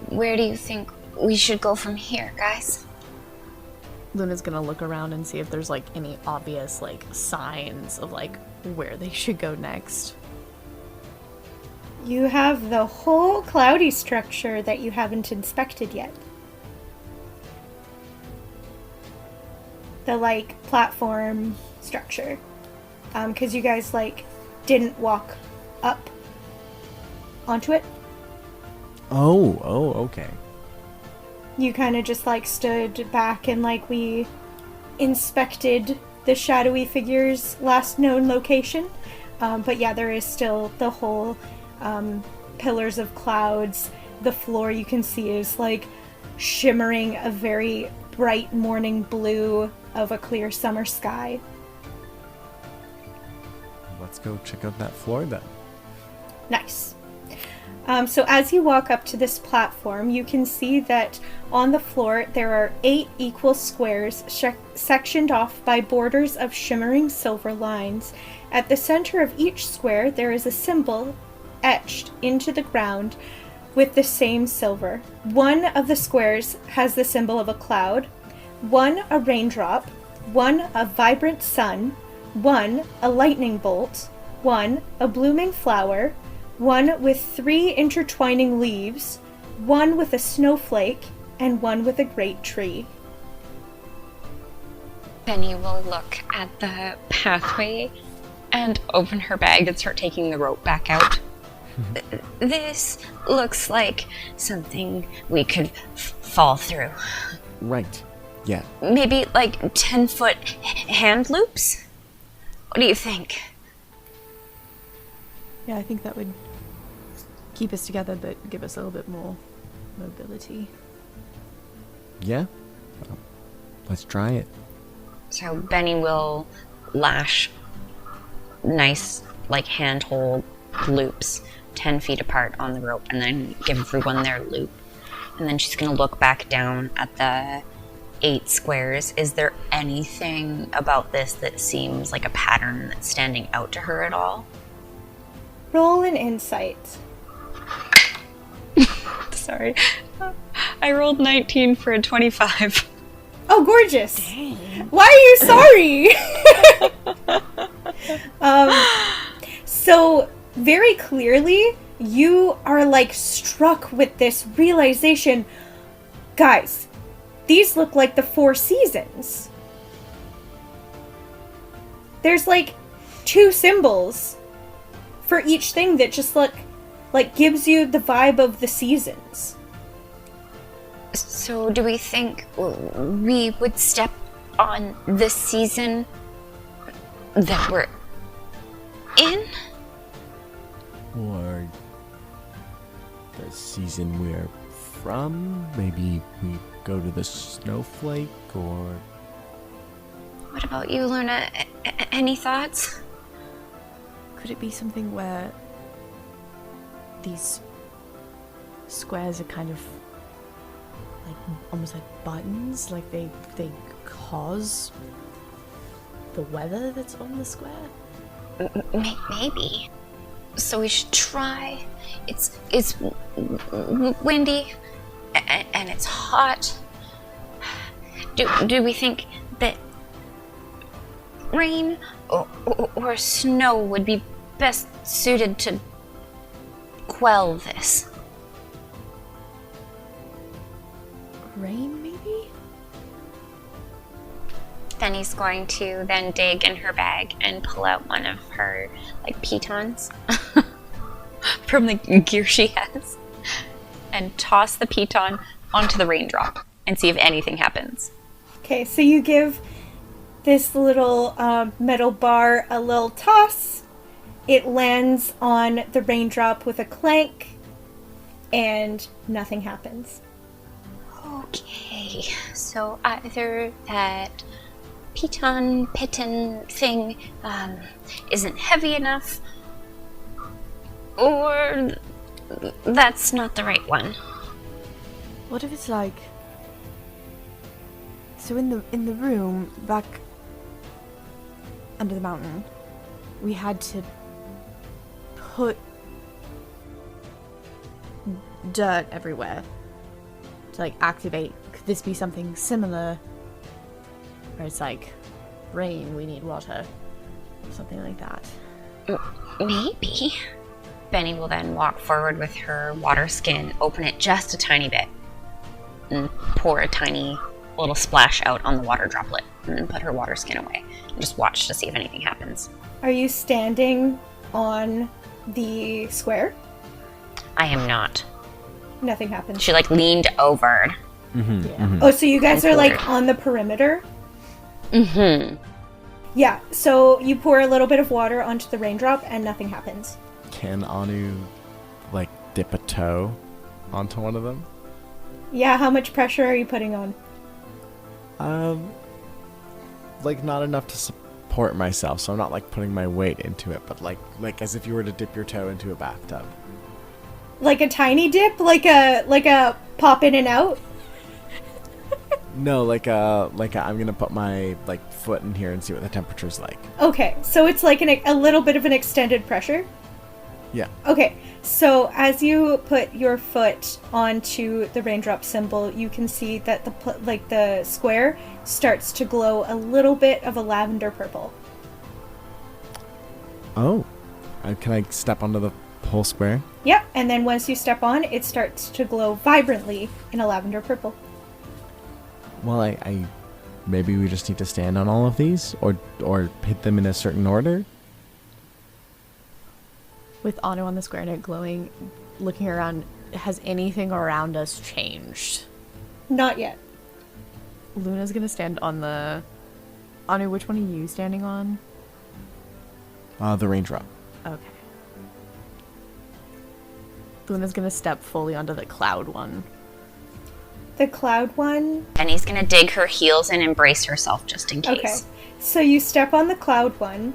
C: Where do you think we should go from here, guys?
E: Luna's gonna look around and see if there's like any obvious like signs of like where they should go next.
B: You have the whole cloudy structure that you haven't inspected yet. The like platform structure. Because you guys like didn't walk up onto it.
D: Oh, okay.
B: You kind of just like stood back and like we inspected the shadowy figure's last known location. But yeah, there is still the whole pillars of clouds. The floor you can see is like shimmering a very bright morning blue of a clear summer sky.
D: Let's go check out that floor then.
B: Nice. So as you walk up to this platform, you can see that on the floor there are 8 equal squares sectioned off by borders of shimmering silver lines. At the center of each square there is a symbol etched into the ground with the same silver. One of the squares has the symbol of a cloud, one a raindrop, one a vibrant sun, one a lightning bolt, one a blooming flower, one with 3 intertwining leaves, one with a snowflake, and one with a great tree.
C: Benny will look at the pathway and open her bag and start taking the rope back out. This looks like something we could fall through.
D: Right. Yeah.
C: Maybe like 10-foot hand loops? What do you think?
E: Yeah, I think that would keep us together but give us a little bit more mobility.
D: Yeah? Well, let's try it.
C: So Benny will lash nice, like handhold loops 10 feet apart on the rope and then give everyone their loop. And then she's going to look back down at the 8 squares. Is there anything about this that seems like a pattern that's standing out to her at all?
B: Roll an insight.
C: Sorry. I rolled 19 for a 25.
B: Oh, gorgeous.
E: Dang.
B: Why are you sorry? So very clearly you are like struck with this realization. Guys, these look like the 4 seasons. There's like 2 symbols for each thing that just look like gives you the vibe of the seasons.
C: So do we think we would step on the season that we're in?
D: Or the season we're from? Maybe we go to the snowflake, or...
C: What about you, Luna? Any thoughts?
E: Could it be something where these squares are kind of like almost like buttons, like they cause the weather that's on the square?
C: Maybe. So we should try. It's windy and it's hot. Do we think that rain or snow would be best suited to quell this?
E: Rain, maybe?
C: Benny's going to then dig in her bag and pull out one of her, pitons from the gear she has and toss the piton onto the raindrop and see if anything happens.
B: Okay, so you give this little metal bar a little toss. It lands on the raindrop with a clank, and nothing happens.
C: Okay, so either that piton thing isn't heavy enough, or that's not the right one.
E: What if it's like... So in the room back under the mountain, we had to put dirt everywhere to activate. Could this be something similar? Where it's rain, we need water. Something like that.
C: Maybe. Benny will then walk forward with her water skin, open it just a tiny bit, and pour a tiny little splash out on the water droplet, and then put her water skin away. And just watch to see if anything happens.
B: Are you standing on the square?
C: I am not.
B: Nothing happens.
C: She leaned over.
D: Mm-hmm,
E: Yeah.
D: mm-hmm.
B: Oh, so you guys are
C: poured.
B: on the perimeter?
C: Mm-hmm.
B: Yeah, so you pour a little bit of water onto the raindrop and nothing happens.
D: Can Anu, dip a toe onto one of them?
B: Yeah, how much pressure are you putting on?
D: Not enough to support myself, so I'm not putting my weight into it, but like as if you were to dip your toe into a bathtub.
B: Like a tiny dip? Like a pop in and out?
D: No, I'm gonna put my foot in here and see what the temperature's like.
B: Okay, so it's a little bit of an extended pressure?
D: Yeah.
B: Okay, so as you put your foot onto the raindrop symbol, you can see that the square starts to glow a little bit of a lavender purple.
D: Oh. Can I step onto the whole square?
B: Yep, and then once you step on, it starts to glow vibrantly in a lavender purple.
D: Well, I maybe we just need to stand on all of these, or hit them in a certain order.
E: With Anu on the square and it glowing, looking around, has anything around us changed?
B: Not yet.
E: Luna's gonna stand on the... Anu, which one are you standing on?
D: The raindrop.
E: Okay. Luna's gonna step fully onto the cloud one.
B: The cloud one.
C: Benny's gonna dig her heels and embrace herself just in case.
B: Okay. So you step on the cloud one,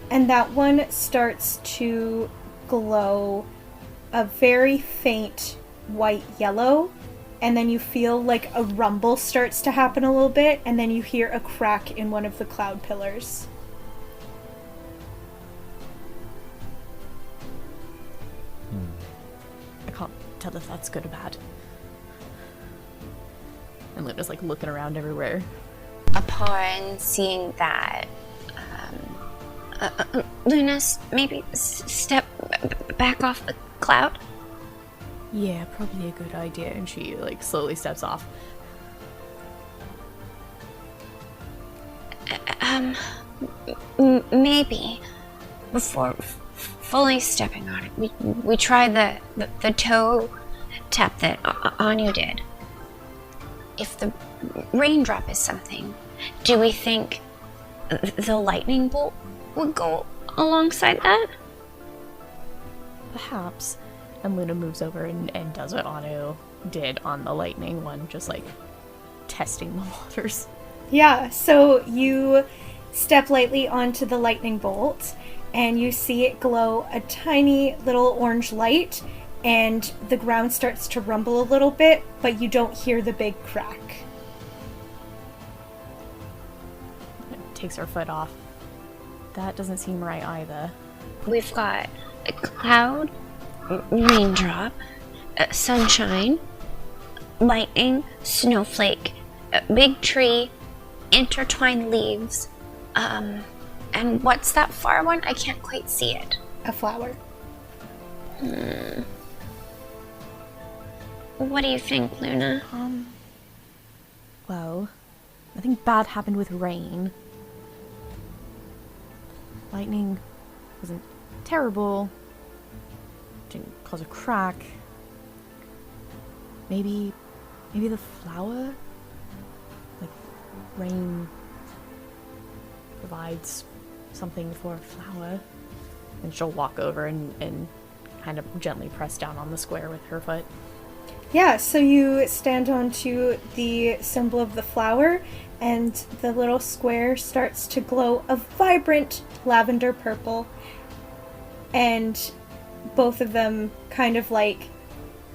B: and that one starts to glow a very faint white yellow, and then you feel a rumble starts to happen a little bit, and then you hear a crack in one of the cloud pillars.
E: I can't tell if that's good or bad. And Luna's looking around everywhere.
C: Upon seeing that, Luna, maybe step back off the cloud?
E: Yeah, probably a good idea. And she slowly steps off.
C: Maybe before fully stepping on it, we try the toe tap that Anu did. If the raindrop is something, do we think the lightning bolt would go alongside that?
E: Perhaps. And Luna moves over and does what Anu did on the lightning one, just testing the waters.
B: Yeah, so you step lightly onto the lightning bolt, and you see it glow a tiny little orange light, and the ground starts to rumble a little bit, but you don't hear the big crack.
E: Takes her foot off. That doesn't seem right either.
C: We've got a cloud, raindrop, sunshine, lightning, snowflake, a big tree, intertwined leaves, and what's that far one? I can't quite see it.
B: a flower.
C: What do you think, Luna?
E: Well, nothing bad happened with rain. Lightning wasn't terrible. Didn't cause a crack. Maybe the flower? Like, rain provides something for a flower. And she'll walk over and kind of gently press down on the square with her foot.
B: Yeah, so you stand onto the symbol of the flower, and the little square starts to glow a vibrant lavender purple. And both of them kind of like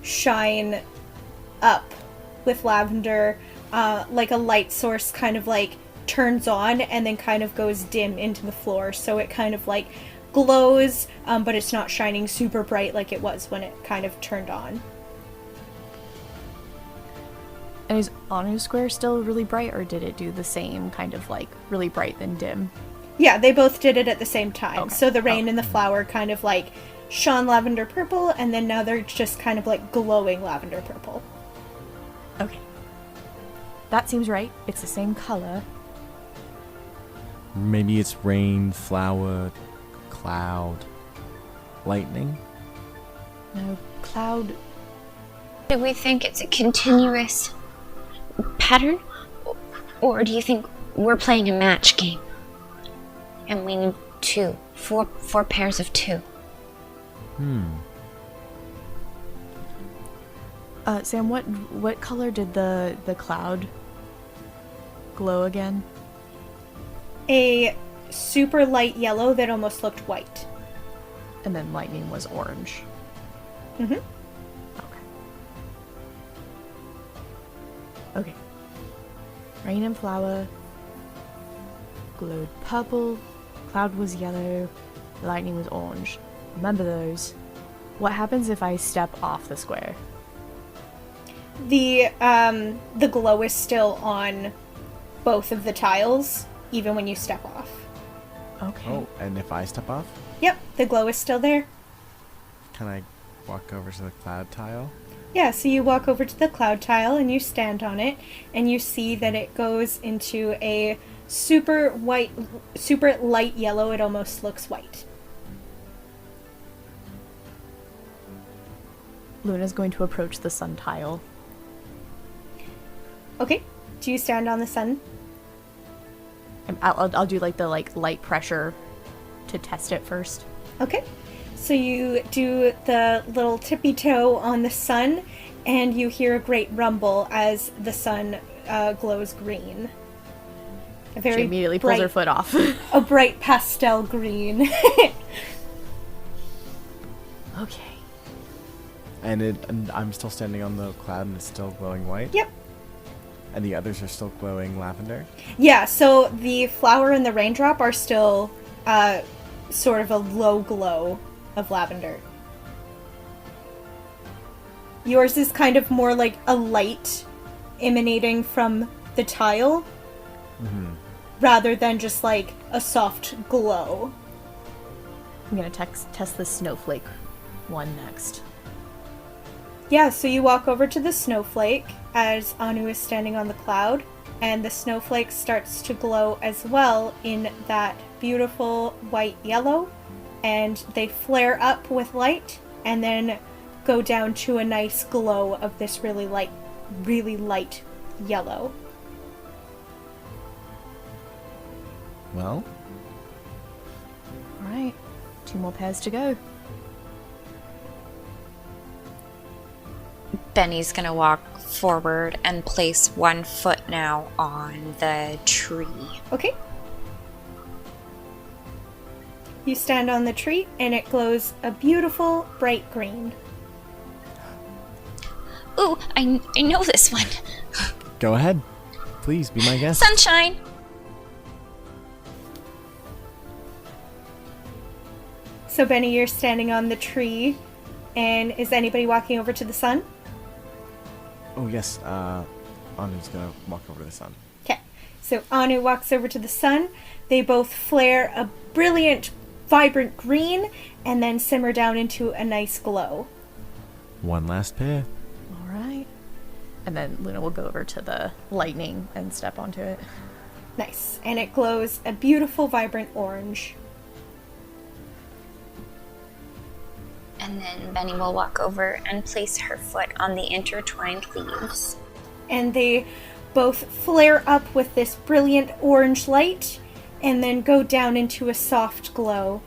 B: shine up with lavender, like a light source kind of like turns on and then kind of goes dim into the floor. So it kind of like glows, but it's not shining super bright like it was when it kind of turned on.
E: And is Anu Square still really bright, or did it do the same kind of like really bright then dim?
B: Yeah, they both did it at the same time.
E: Okay.
B: So the rain and the flower kind of like shone lavender purple, and then now they're just kind of like glowing lavender purple.
E: Okay. That seems right. It's the same color.
D: Maybe it's rain, flower, cloud, lightning?
E: No, cloud.
C: Do we think it's a continuous pattern? Or do you think we're playing a match game? And we need four pairs of two.
E: Sam, what color did the cloud glow again?
B: A super light yellow that almost looked white.
E: And then lightning was orange.
B: Mm-hmm.
E: Okay. Rain and flower glowed purple, cloud was yellow, lightning was orange. Remember those. What happens if I step off the square?
B: The glow is still on both of the tiles, even when you step off.
E: Okay.
D: Oh, and if I step off,
B: Yep, the glow is still there.
D: can I walk over to the cloud tile?
B: Yeah, so you walk over to the cloud tile and you stand on it, and you see that it goes into a super light yellow. It almost looks white.
E: Luna's going to approach the sun tile.
B: Okay, do you stand on the sun?
E: I'll do like the light pressure to test it first.
B: Okay, so you do the little tippy toe on the sun, and you hear a great rumble as the sun glows green. A very
E: She immediately pulls her
B: bright-
E: foot off.
B: A bright pastel green.
E: Okay.
D: And I'm still standing on the cloud and it's still glowing white?
B: Yep.
D: And the others are still glowing lavender?
B: Yeah, so the flower and the raindrop are still sort of a low glow of lavender. Yours is kind of more like a light emanating from the tile, rather than just like a soft glow.
E: I'm gonna test the snowflake one next.
B: Yeah, so you walk over to the snowflake as Anu is standing on the cloud, and the snowflake starts to glow as well in that beautiful white yellow, and they flare up with light and then go down to a nice glow of this really light yellow.
D: Well,
E: Alright, 2 more pairs to go.
C: Benny's gonna walk forward and place one foot now on the tree.
B: Okay. You stand on the tree and it glows a beautiful bright green.
C: Ooh, I know this one.
D: go ahead. Please be my guest.
C: Sunshine!
B: So Benny, you're standing on the tree, and is anybody walking over to the sun?
D: Oh, yes. Anu's gonna walk over to the sun.
B: Okay. So Anu walks over to the sun. They both flare a brilliant vibrant green and then simmer down into a nice glow.
D: One last pair.
E: All right. And then Luna will go over to the lightning and step onto it.
B: Nice. And it glows a beautiful, vibrant orange.
C: And then Benny will walk over and place her foot on the intertwined leaves.
B: And they both flare up with this brilliant orange light and then go down into a soft glow.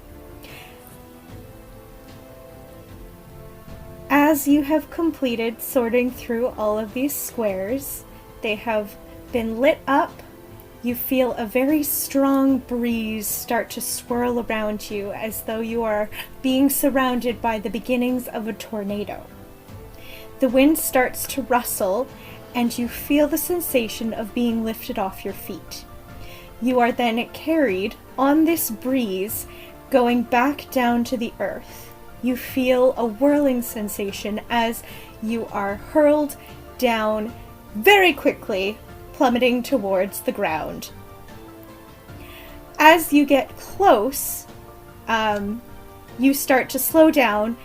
B: As you have completed sorting through all of these squares, they have been lit up. You feel a very strong breeze start to swirl around you as though you are being surrounded by the beginnings of a tornado. The wind starts to rustle, and you feel the sensation of being lifted off your feet. You are then carried on this breeze, going back down to the earth. You feel a whirling sensation as you are hurled down very quickly, plummeting towards the ground. As you get close, you start to slow down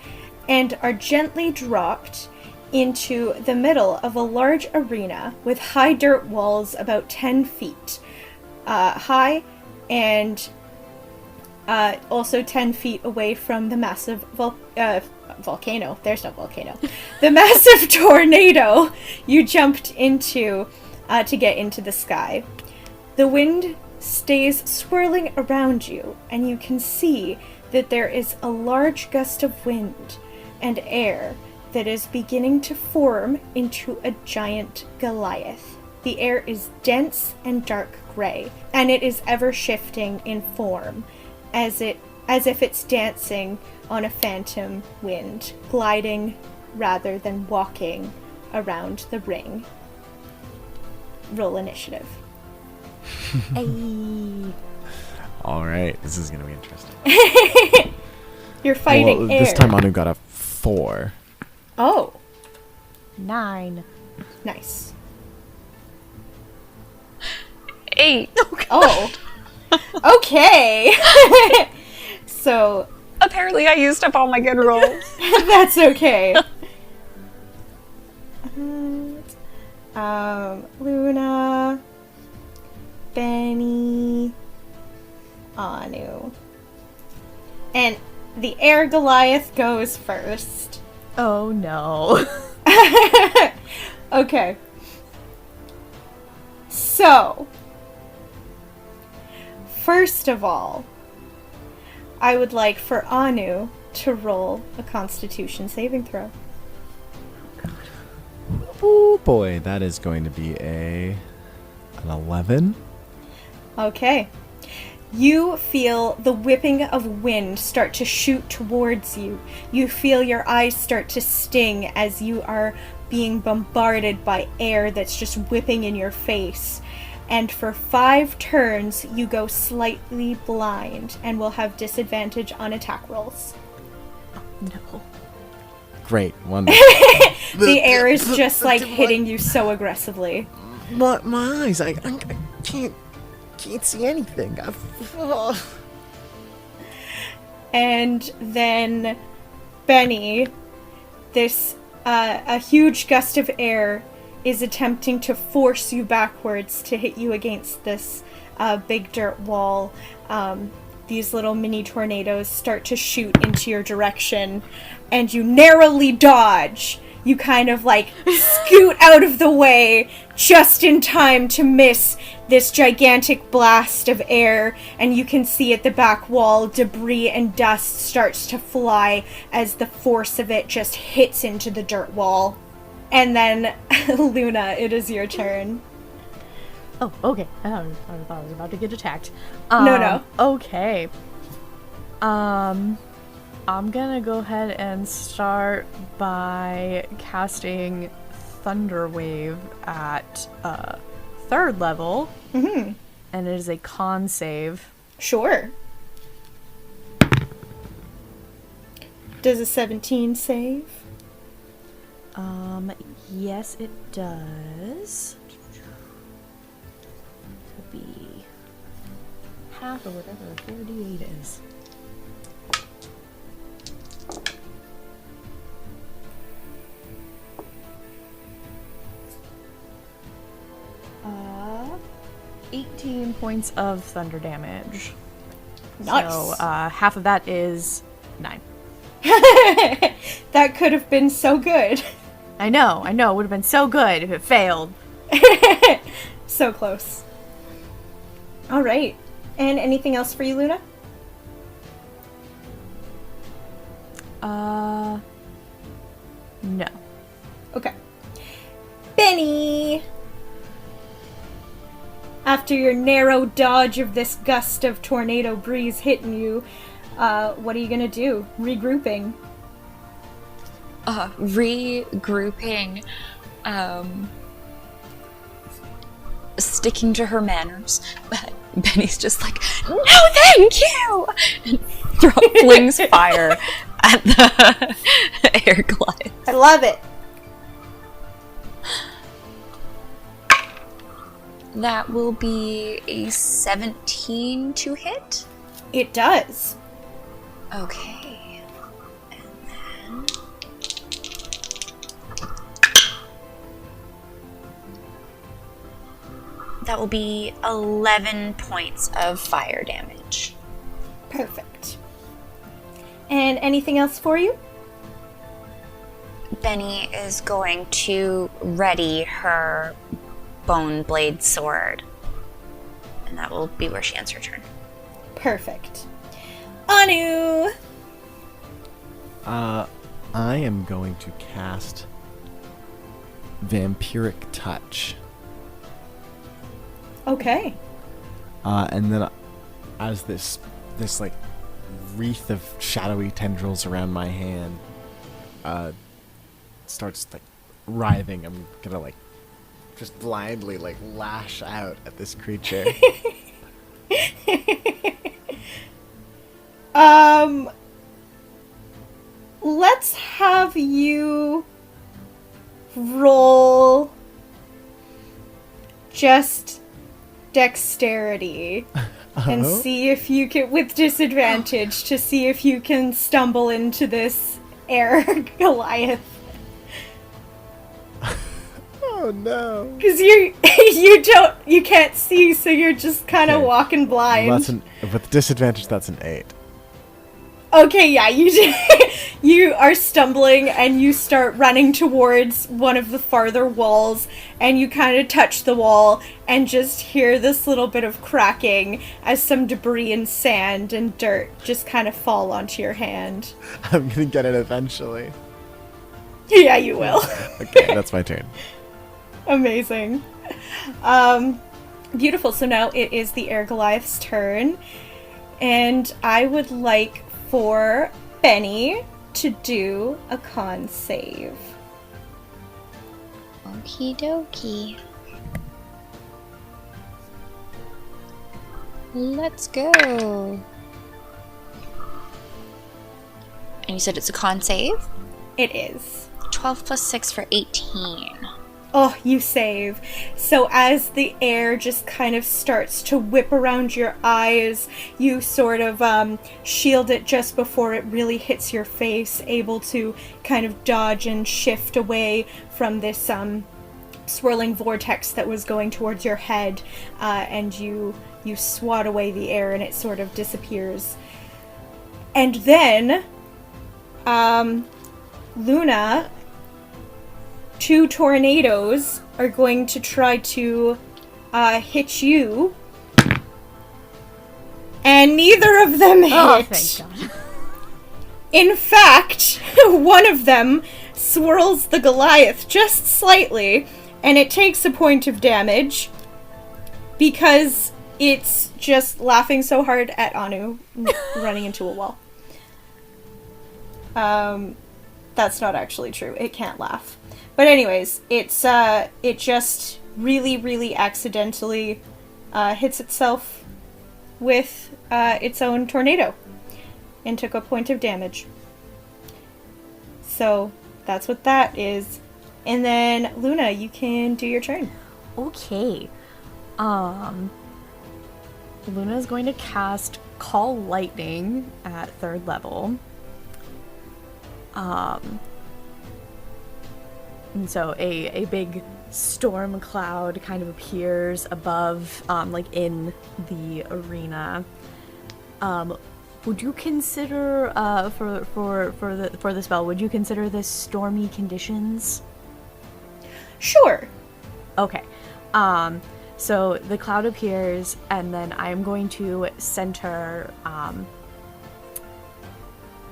B: and are gently dropped into the middle of a large arena with high dirt walls about 10 feet high and also 10 feet away from the massive volcano. There's no volcano. The massive tornado you jumped into to get into the sky. The wind stays swirling around you, and you can see that there is a large gust of wind and air that is beginning to form into a giant Goliath. The air is dense and dark gray, and it is ever shifting in form, as if it's dancing on a phantom wind, gliding rather than walking around the ring. Roll initiative.
D: All right, this is gonna be interesting.
B: You're fighting air.
D: This time Anu got a 4.
B: Oh,
E: 9.
B: nice.
C: 8.
B: Oh, okay. So
C: Apparently I used up all my good rolls.
B: that's okay. Luna, Benny, Anu. And the air Goliath goes first.
E: Oh no.
B: Okay. So, first of all, I would like for Anu to roll a Constitution saving throw.
D: Oh boy, that is going to be an 11.
B: Okay. You feel the whipping of wind start to shoot towards you. You feel your eyes start to sting as you are being bombarded by air that's just whipping in your face. And for 5 turns, you go slightly blind and will have disadvantage on attack rolls.
E: No.
D: Great, wonderful.
B: The air is just like hitting you so aggressively.
D: My eyes, I can't see anything.
B: And then Benny, this a huge gust of air is attempting to force you backwards to hit you against this big dirt wall. These little mini tornadoes start to shoot into your direction, and you narrowly dodge. You kind of like scoot out of the way just in time to miss this gigantic blast of air, and you can see at the back wall debris and dust starts to fly as the force of it just hits into the dirt wall. And then, Luna, it is your turn.
E: Oh, okay. I thought I was about to get attacked.
B: No.
E: Okay. I'm gonna go ahead and start by casting Thunder Wave at 3rd level. Mm-hmm. And it is a con save.
B: Sure. Does a 17 save?
E: Yes, it does. Could be half or whatever a 4d8 is. 18 points of thunder damage.
B: Nice.
E: So half of that is 9.
B: That could have been so good.
E: I know. It would have been so good if it failed.
B: So close. All right. And anything else for you, Luna?
E: No.
B: Okay. Benny! After your narrow dodge of this gust of tornado breeze hitting you, what are you gonna do? Regrouping.
C: Regrouping, sticking to her manners, but Benny's just like, no thank you! And flings fire at the air glide.
B: I love it.
C: That will be a 17 to hit.
B: It does.
C: Okay. And then... that will be 11 points of fire damage.
B: Perfect. And anything else for you?
C: Benny is going to ready her bone blade sword. And that will be where she ends her turn.
B: Perfect. Anu!
D: I am going to cast Vampiric Touch.
B: Okay.
D: And then as this like wreath of shadowy tendrils around my hand starts like writhing, I'm gonna like just blindly like lash out at this creature.
B: Let's have you roll just dexterity and see if you can, with disadvantage, to see if you can stumble into this air Goliath.
D: Oh no!
B: Because you can't see, so you're just kind of walking blind.
D: Well, with disadvantage, that's an 8.
B: Okay, yeah, you are stumbling and you start running towards one of the farther walls, and you kind of touch the wall and just hear this little bit of cracking as some debris and sand and dirt just kind of fall onto your hand.
D: I'm gonna get it eventually.
B: Yeah, you will.
D: Okay, that's my turn.
B: Amazing. Beautiful. So now it is the Air Goliath's turn, and I would like for Benny to do a con save.
C: Okie dokie. Let's go. And you said it's a con save?
B: It is.
C: 12 plus 6 for 18.
B: Oh, you save. So as the air just kind of starts to whip around your eyes, you sort of shield it just before it really hits your face, able to kind of dodge and shift away from this swirling vortex that was going towards your head, and you swat away the air and it sort of disappears. And then, Luna, 2 tornadoes are going to try to hit you, and neither of them hit.
E: Oh, thank God.
B: In fact, one of them swirls the Goliath just slightly, and it takes a point of damage because it's just laughing so hard at Anu running into a wall. That's not actually true. It can't laugh. But anyways, it just really, really accidentally hits itself with its own tornado and took a point of damage. So that's what that is. And then Luna, you can do your turn.
E: Okay. Luna's going to cast Call Lightning at 3rd level. And so a big storm cloud kind of appears above, like in the arena. Would you consider, for the spell, would you consider this stormy conditions?
B: Sure.
E: Okay. So the cloud appears, and then I'm going to center,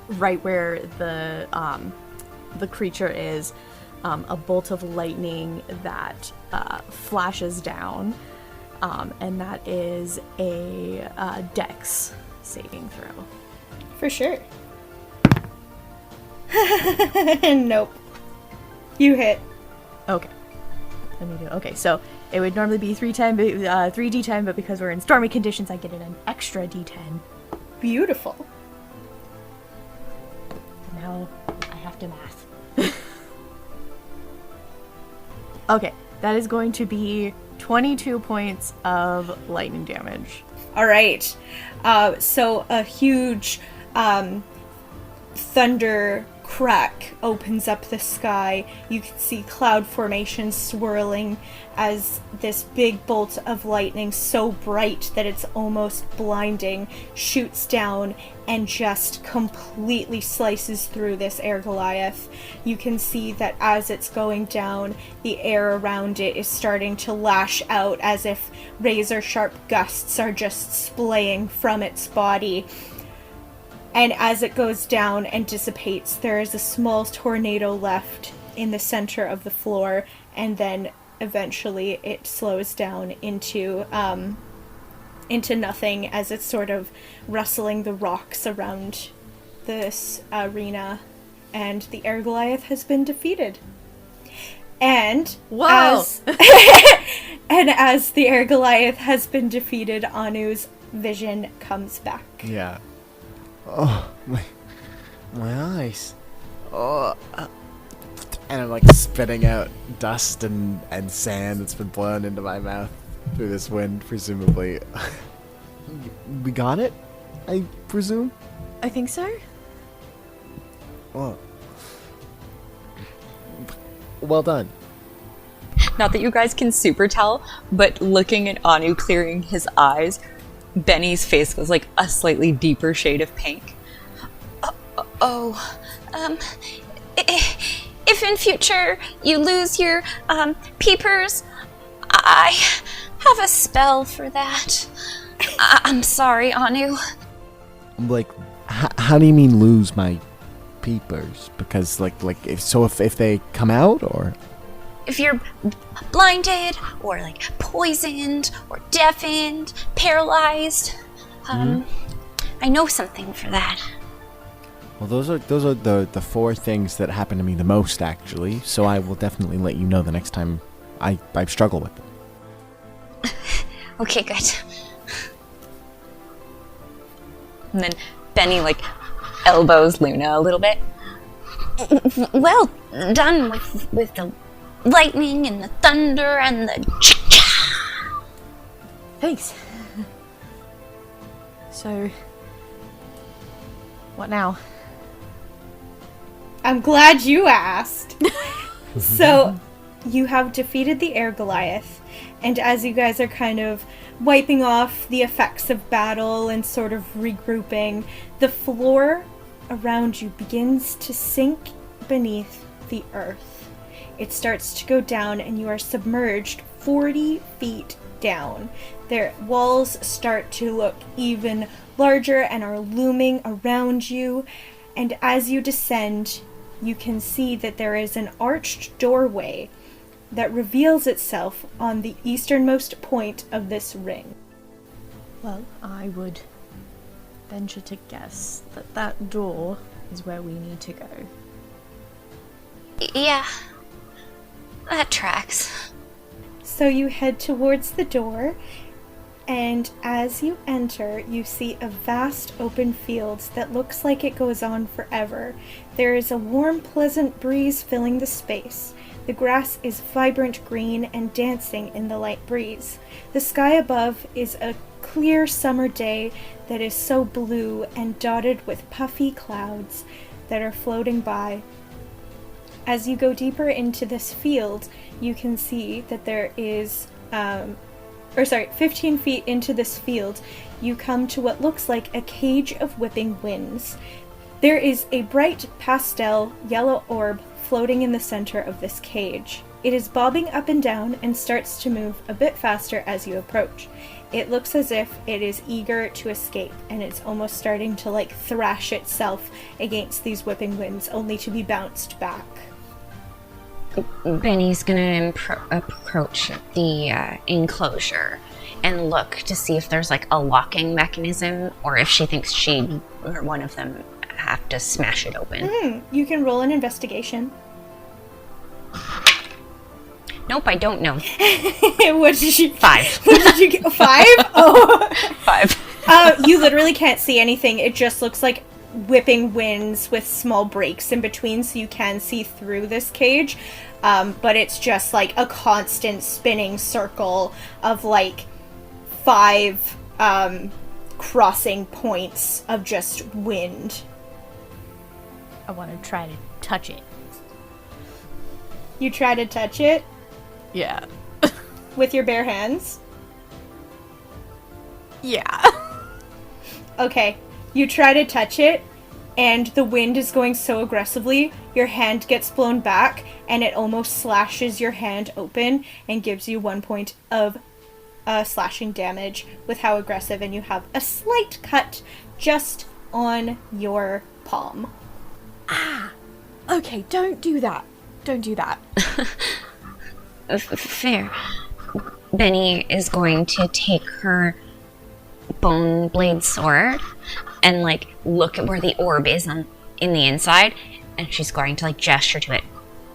E: right where the creature is, a bolt of lightning that flashes down, and that is a Dex saving throw.
B: For sure. Nope. You hit.
E: Okay. Let me do. Okay, so it would normally be 3d10, but because we're in stormy conditions, I get an extra d10.
B: Beautiful.
E: Now I have to math. Okay, that is going to be 22 points of lightning damage.
B: All right. So a huge thunder crack opens up the sky. You can see cloud formations swirling as this big bolt of lightning, so bright that it's almost blinding, shoots down and just completely slices through this air Goliath. You can see that as it's going down, the air around it is starting to lash out as if razor sharp gusts are just splaying from its body. And as it goes down and dissipates, there is a small tornado left in the center of the floor, and then eventually it slows down into nothing as it's sort of rustling the rocks around this arena, and the air Goliath has been defeated. And
E: Whoa!
B: as the air Goliath has been defeated, Anu's vision comes back.
D: Yeah. Oh, my eyes. Oh. And I'm like spitting out dust and sand that's been blown into my mouth through this wind, presumably. We got it, I presume?
E: I think so.
D: Oh. Well done.
C: Not that you guys can super tell, but looking at Anu clearing his eyes, Benny's face was like a slightly deeper shade of pink. If in future you lose your peepers, I have a spell for that. I'm sorry, Anu.
D: I'm like, how do you mean lose my peepers? Because if they come out, or
C: If you're blinded or like poisoned or deafened, paralyzed, I know something for that.
D: well, those are the four things that happen to me the most, actually. So I will definitely let you know the next time I struggle with them.
C: Okay, good. And then Benny like elbows Luna a little bit. Well done with the lightning and the thunder and the
E: Thanks. So, what now?
B: I'm glad you asked. So, you have defeated the air Goliath, and as you guys are kind of wiping off the effects of battle and sort of regrouping, the floor around you begins to sink beneath the earth. It starts to go down, and you are submerged 40 feet down. Their walls start to look even larger and are looming around you, and as you descend, you can see that there is an arched doorway that reveals itself on the easternmost point of this ring.
E: Well, I would venture to guess that that door is where we need to go.
C: Yeah, that tracks.
B: So you head towards the door, and as you enter, you see a vast open field that looks like it goes on forever. There is a warm, pleasant breeze filling the space. The grass is vibrant green and dancing in the light breeze. The sky above is a clear summer day that is so blue and dotted with puffy clouds that are floating by. As you go deeper into this field, you can see that there is, 15 feet into this field, you come to what looks like a cage of whipping winds. There is a bright pastel yellow orb floating in the center of this cage. It is bobbing up and down and starts to move a bit faster as you approach. It looks as if it is eager to escape, and it's almost starting to like thrash itself against these whipping winds, only to be bounced back.
C: Benny's gonna approach the enclosure and look to see if there's like a locking mechanism, or if she thinks she or one of them have to smash it open.
B: You can roll an investigation.
C: Nope, I don't know.
B: What did you?
C: 5.
B: What did you get? 5? Oh.
C: 5.
B: You literally can't see anything. It just looks like whipping winds with small breaks in between, so you can see through this cage. But it's just like a constant spinning circle of like 5 crossing points of just wind.
E: I want to try to touch it.
B: You try to touch it
E: Yeah.
B: with your bare hands.
E: Yeah.
B: Okay, you try to touch it, and the wind is going so aggressively, your hand gets blown back, and it almost slashes your hand open and gives you 1 point of slashing damage with how aggressive, and you have a slight cut just on your palm.
E: Okay, don't do that. Don't do that.
C: Fair. Benny is going to take her bone blade sword and like look at where the orb is in the inside, and she's going to like gesture to it.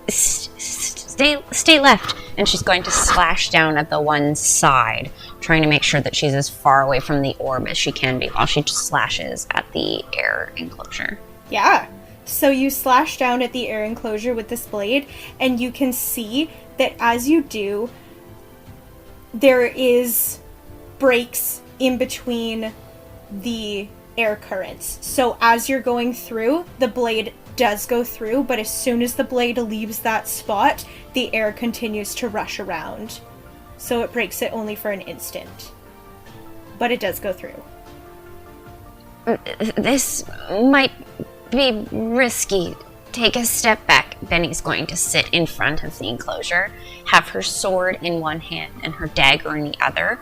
C: Stay left, and she's going to slash down at the one side, trying to make sure that she's as far away from the orb as she can be while she just slashes at the air enclosure.
B: Yeah. So you slash down at the air enclosure with this blade, and you can see that as you do, there is breaks in between the air currents. So as you're going through, the blade does go through, but as soon as the blade leaves that spot, the air continues to rush around. So it breaks it only for an instant. But it does go through.
C: This might be risky. Take a step back. Benny's going to sit in front of the enclosure, have her sword in one hand and her dagger in the other,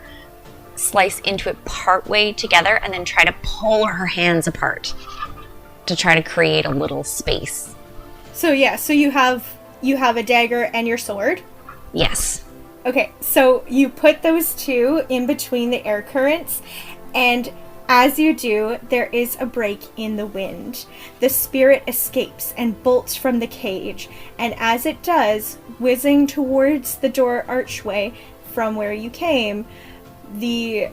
C: slice into it partway together, and then try to pull her hands apart to try to create a little space.
B: So yeah, so you have a dagger and your sword.
C: Yes.
B: Okay, so you put those two in between the air currents, and as you do, there is a break in the wind. The spirit escapes and bolts from the cage, and as it does, whizzing towards the door archway from where you came, the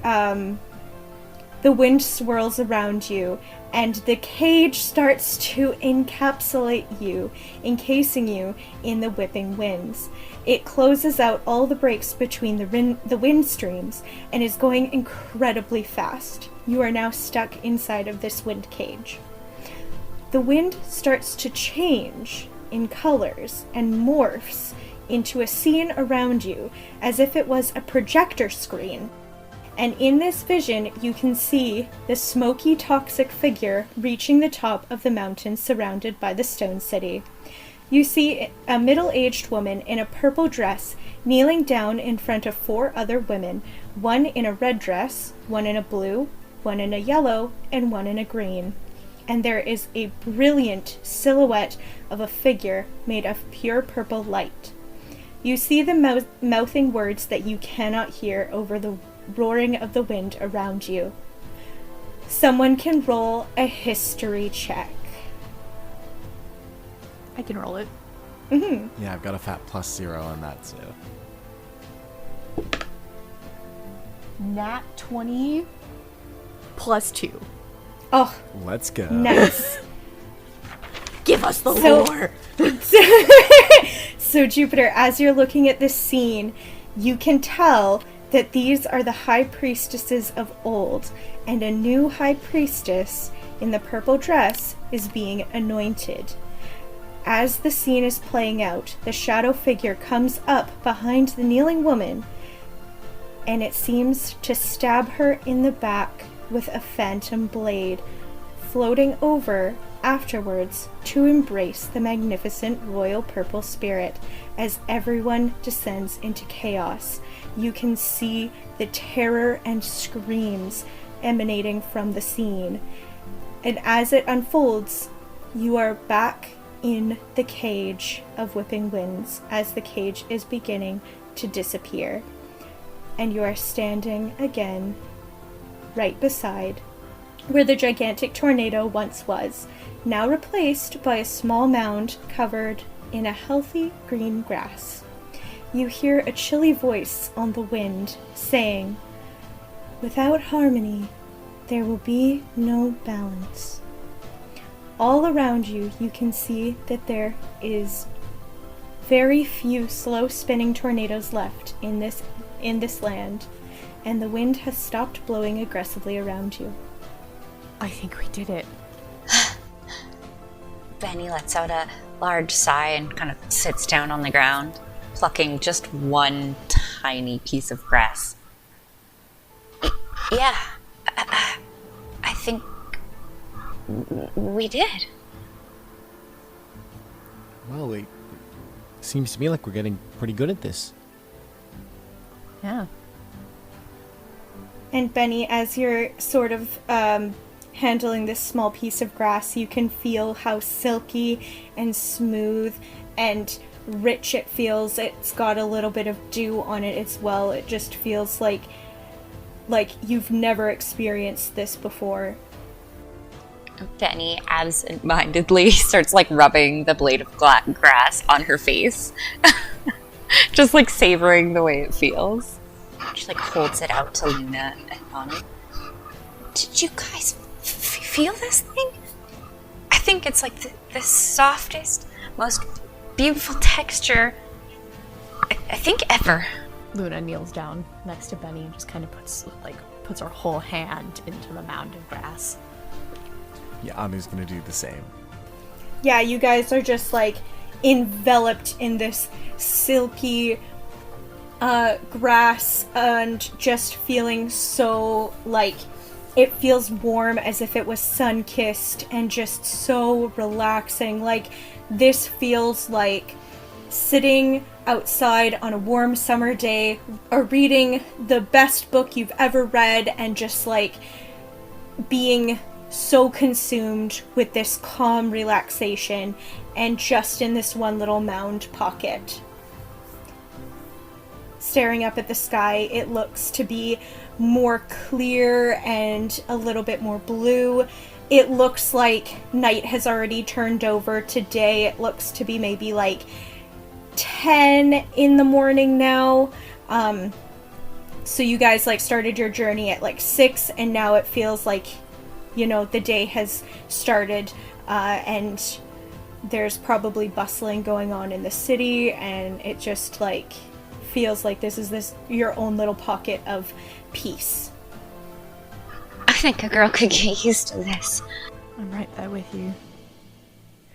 B: wind swirls around you, and the cage starts to encapsulate you, encasing you in the whipping winds. It closes out all the breaks between the wind streams and is going incredibly fast. You are now stuck inside of this wind cage. The wind starts to change in colors and morphs into a scene around you as if it was a projector screen. And in this vision, you can see the smoky, toxic figure reaching the top of the mountain surrounded by the stone city. You see a middle-aged woman in a purple dress kneeling down in front of 4 other women, one in a red dress, one in a blue, one in a yellow, and one in a green. And there is a brilliant silhouette of a figure made of pure purple light. You see the mouthing words that you cannot hear over the roaring of the wind around you. Someone can roll a history check.
E: I can roll it.
B: Mm-hmm.
D: Yeah, I've got a fat +0 on that, so.
E: Nat 20 +2.
B: Oh,
D: Let's go.
B: nice.
E: Give us the
B: So-
E: lore.
B: So Jupiter, as you're looking at this scene, you can tell that these are the high priestesses of old, and a new high priestess in the purple dress is being anointed. As the scene is playing out, the shadow figure comes up behind the kneeling woman, and it seems to stab her in the back with a phantom blade, floating over afterwards to embrace the magnificent royal purple spirit. As everyone descends into chaos, you can see the terror and screams emanating from the scene. And as it unfolds, you are back in the cage of whipping winds as the cage is beginning to disappear. And you are standing again right beside where the gigantic tornado once was, now replaced by a small mound covered in a healthy green grass. You hear a chilly voice on the wind saying, "Without harmony, there will be no balance." All around you, you can see that there is very few slow-spinning tornadoes left in this land, and the wind has stopped blowing aggressively around you.
E: I think we did it.
C: Benny lets out a large sigh and kind of sits down on the ground, plucking just one tiny piece of grass. Yeah, I think we did.
D: Well, it seems to me like we're getting pretty good at this.
E: Yeah.
B: And Benny, as you're sort of handling this small piece of grass, you can feel how silky and smooth and rich it feels. It's got a little bit of dew on it as well. It just feels like you've never experienced this before.
C: Benny absent-mindedly starts rubbing the blade of grass on her face, just savoring the way it feels. She holds it out to Luna and Anu. Did you guys feel this thing? I think it's the softest, most beautiful texture I think ever.
E: Luna kneels down next to Benny and just kind of puts her whole hand into the mound of grass.
D: Yeah, Anu's gonna do the same.
B: Yeah, you guys are just enveloped in this silky grass and just feeling so it feels warm, as if it was sun-kissed, and just so relaxing. This feels like sitting outside on a warm summer day or reading the best book you've ever read and just being so consumed with this calm relaxation and just in this one little mound pocket. Staring up at the sky, it looks to be more clear and a little bit more blue. It looks like night has already turned over to day. It looks to be maybe 10 in the morning now. So you guys started your journey at 6, and now it feels the day has started, and there's probably bustling going on in the city, and it just feels like this is your own little pocket of peace.
C: I think a girl could get used to this.
E: I'm right there with you.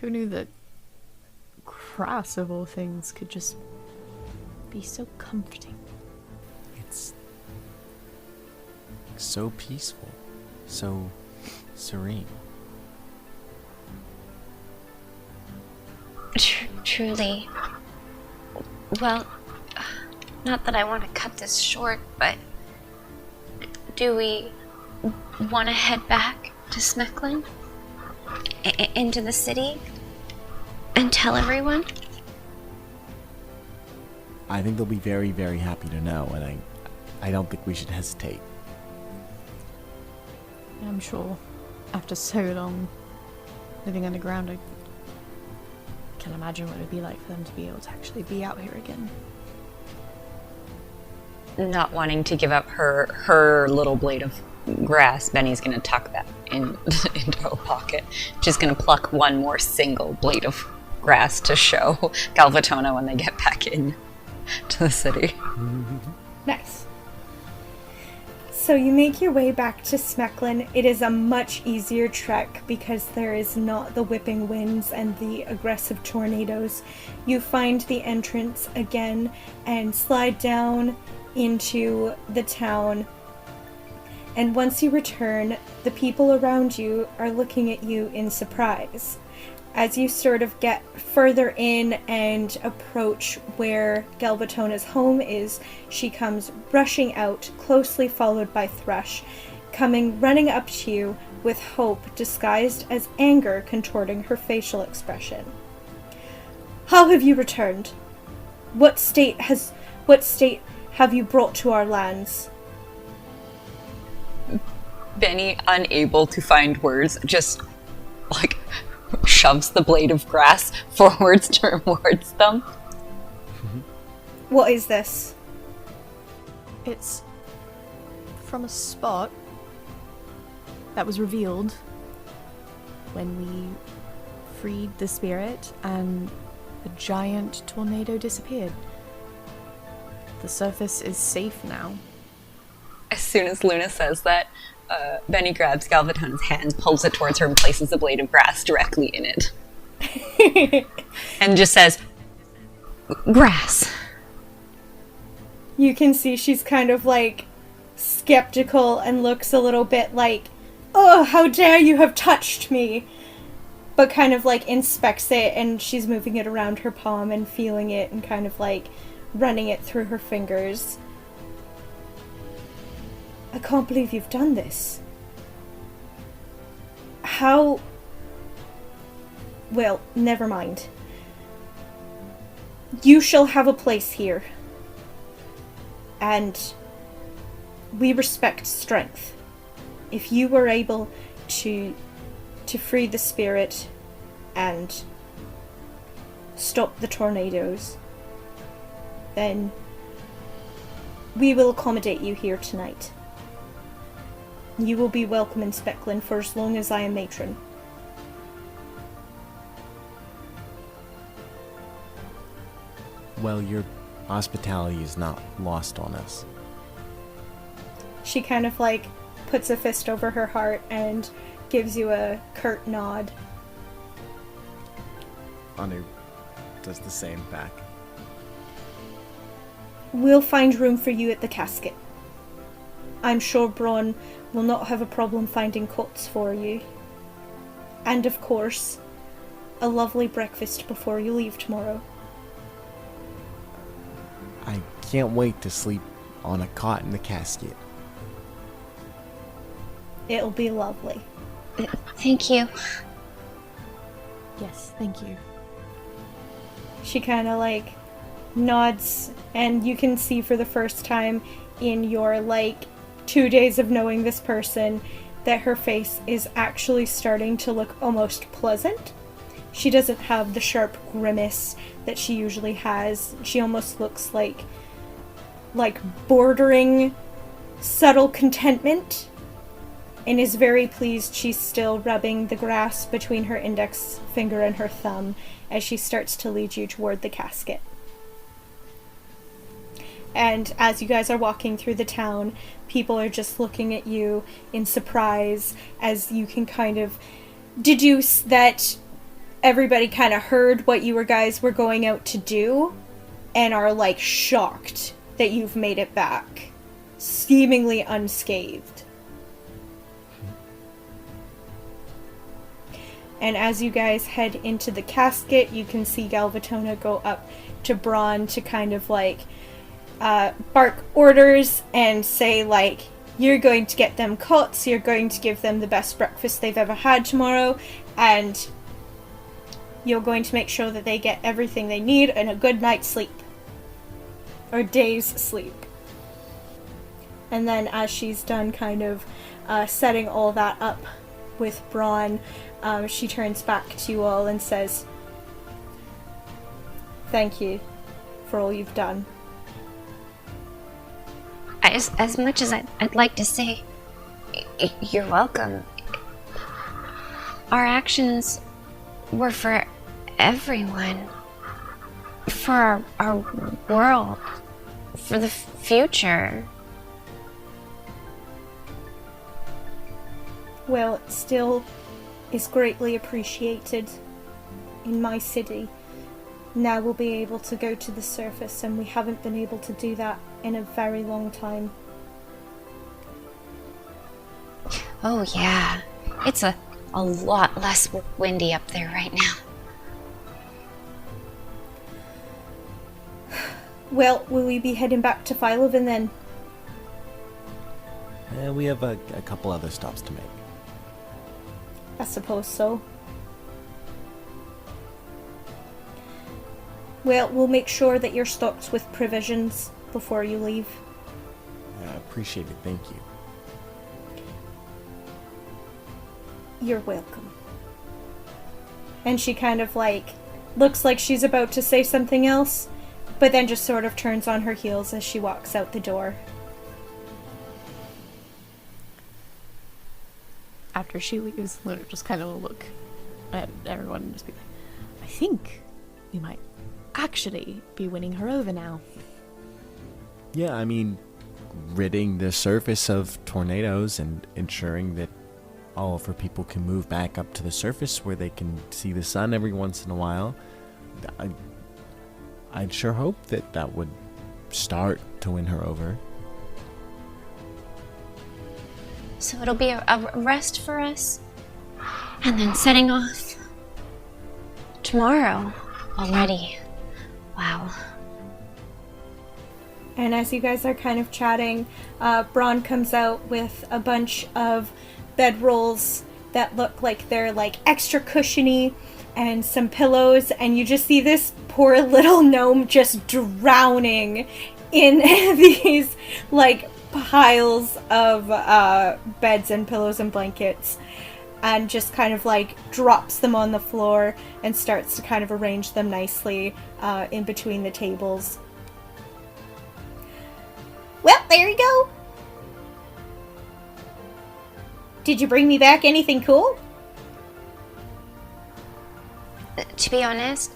E: Who knew that grass of all things could just be so comforting?
D: It's so peaceful, so serene.
C: Truly. Well, not that I want to cut this short, but do we want to head back to Smecklin? Into the city? And tell everyone?
D: I think they'll be very, very happy to know, and I don't think we should hesitate.
E: I'm sure after so long living underground, I can imagine what it would be like for them to be able to actually be out here again.
C: Not wanting to give up her little blade of grass, Benny's gonna tuck that into a pocket. She's gonna pluck one more single blade of grass to show Galvatona when they get back in to the city.
B: Nice. So you make your way back to Smecklin. It is a much easier trek because there is not the whipping winds and the aggressive tornadoes. You find the entrance again and slide down into the town. And once you return, the people around you are looking at you in surprise. As you sort of get further in and approach where Galvatona's home is, she comes rushing out, closely followed by Thrush, coming running up to you with hope disguised as anger contorting her facial expression. How have you returned? What state have you brought to our lands?
C: Benny, unable to find words, just shoves the blade of grass forwards towards them.
B: What is this?
E: It's from a spot that was revealed when we freed the spirit and the giant tornado disappeared. The surface is safe now.
C: As soon as Luna says that, Benny grabs Galvatona's hand, pulls it towards her, and places a blade of grass directly in it. And just says, grass.
B: You can see she's kind of skeptical and looks a little bit like, oh, how dare you have touched me? But kind of inspects it, and she's moving it around her palm and feeling it and kind of running it through her fingers. I can't believe you've done this. How? Well, never mind. You shall have a place here. And we respect strength. If you were able to free the spirit and stop the tornadoes, then we will accommodate you here tonight. You will be welcome in Smecklin for as long as I am matron.
D: Well, your hospitality is not lost on us.
B: She kind of puts a fist over her heart and gives you a curt nod.
D: Anu does the same back.
B: We'll find room for you at the casket. I'm sure Braun will not have a problem finding cots for you. And of course, a lovely breakfast before you leave tomorrow.
D: I can't wait to sleep on a cot in the casket.
B: It'll be lovely.
C: Thank you.
E: Yes, thank you.
B: She kind of nods, and you can see for the first time in your 2 days of knowing this person that her face is actually starting to look almost pleasant. She doesn't have the sharp grimace that she usually has. She almost looks like bordering subtle contentment, and is very pleased. She's still rubbing the grass between her index finger and her thumb as she starts to lead you toward the casket. And as you guys are walking through the town, people are just looking at you in surprise as you can kind of deduce that everybody kind of heard what you guys were going out to do and are shocked that you've made it back, seemingly unscathed. And as you guys head into the casket, you can see Galvatona go up to Braun to kind of bark orders and say you're going to get them cots, you're going to give them the best breakfast they've ever had tomorrow, and you're going to make sure that they get everything they need and a good night's sleep. Or day's sleep. And then as she's done kind of setting all that up with Braun, she turns back to you all and says, "Thank you for all you've done."
C: As much as I'd like to say, you're welcome. Our actions were for everyone. For our world. For the future.
B: well, it still is greatly appreciated in my city. Now we'll be able to go to the surface, and we haven't been able to do that in a very long time.
C: Oh yeah, it's a lot less windy up there right now.
B: Well, will we be heading back to Philoven then?
D: We have a couple other stops to make.
B: I suppose so. Well, we'll make sure that you're stocked with provisions before you leave.
D: I appreciate it, thank you.
B: You're welcome. And she kind of looks like she's about to say something else, but then just sort of turns on her heels as she walks out the door.
E: After she leaves, Luna just kind of look at everyone and just be like, I think we might actually be winning her over now.
D: Yeah, I mean, ridding the surface of tornadoes and ensuring that all of her people can move back up to the surface where they can see the sun every once in a while. I'd sure hope that would start to win her over.
C: So it'll be a rest for us, and then setting off tomorrow already. Wow.
B: And as you guys are kind of chatting, Braun comes out with a bunch of bedrolls that look like they're extra cushiony and some pillows, and you just see this poor little gnome just drowning in these piles of beds and pillows and blankets, and just kind of drops them on the floor and starts to kind of arrange them nicely in between the tables. Well, there you go. Did you bring me back anything cool?
C: To be honest,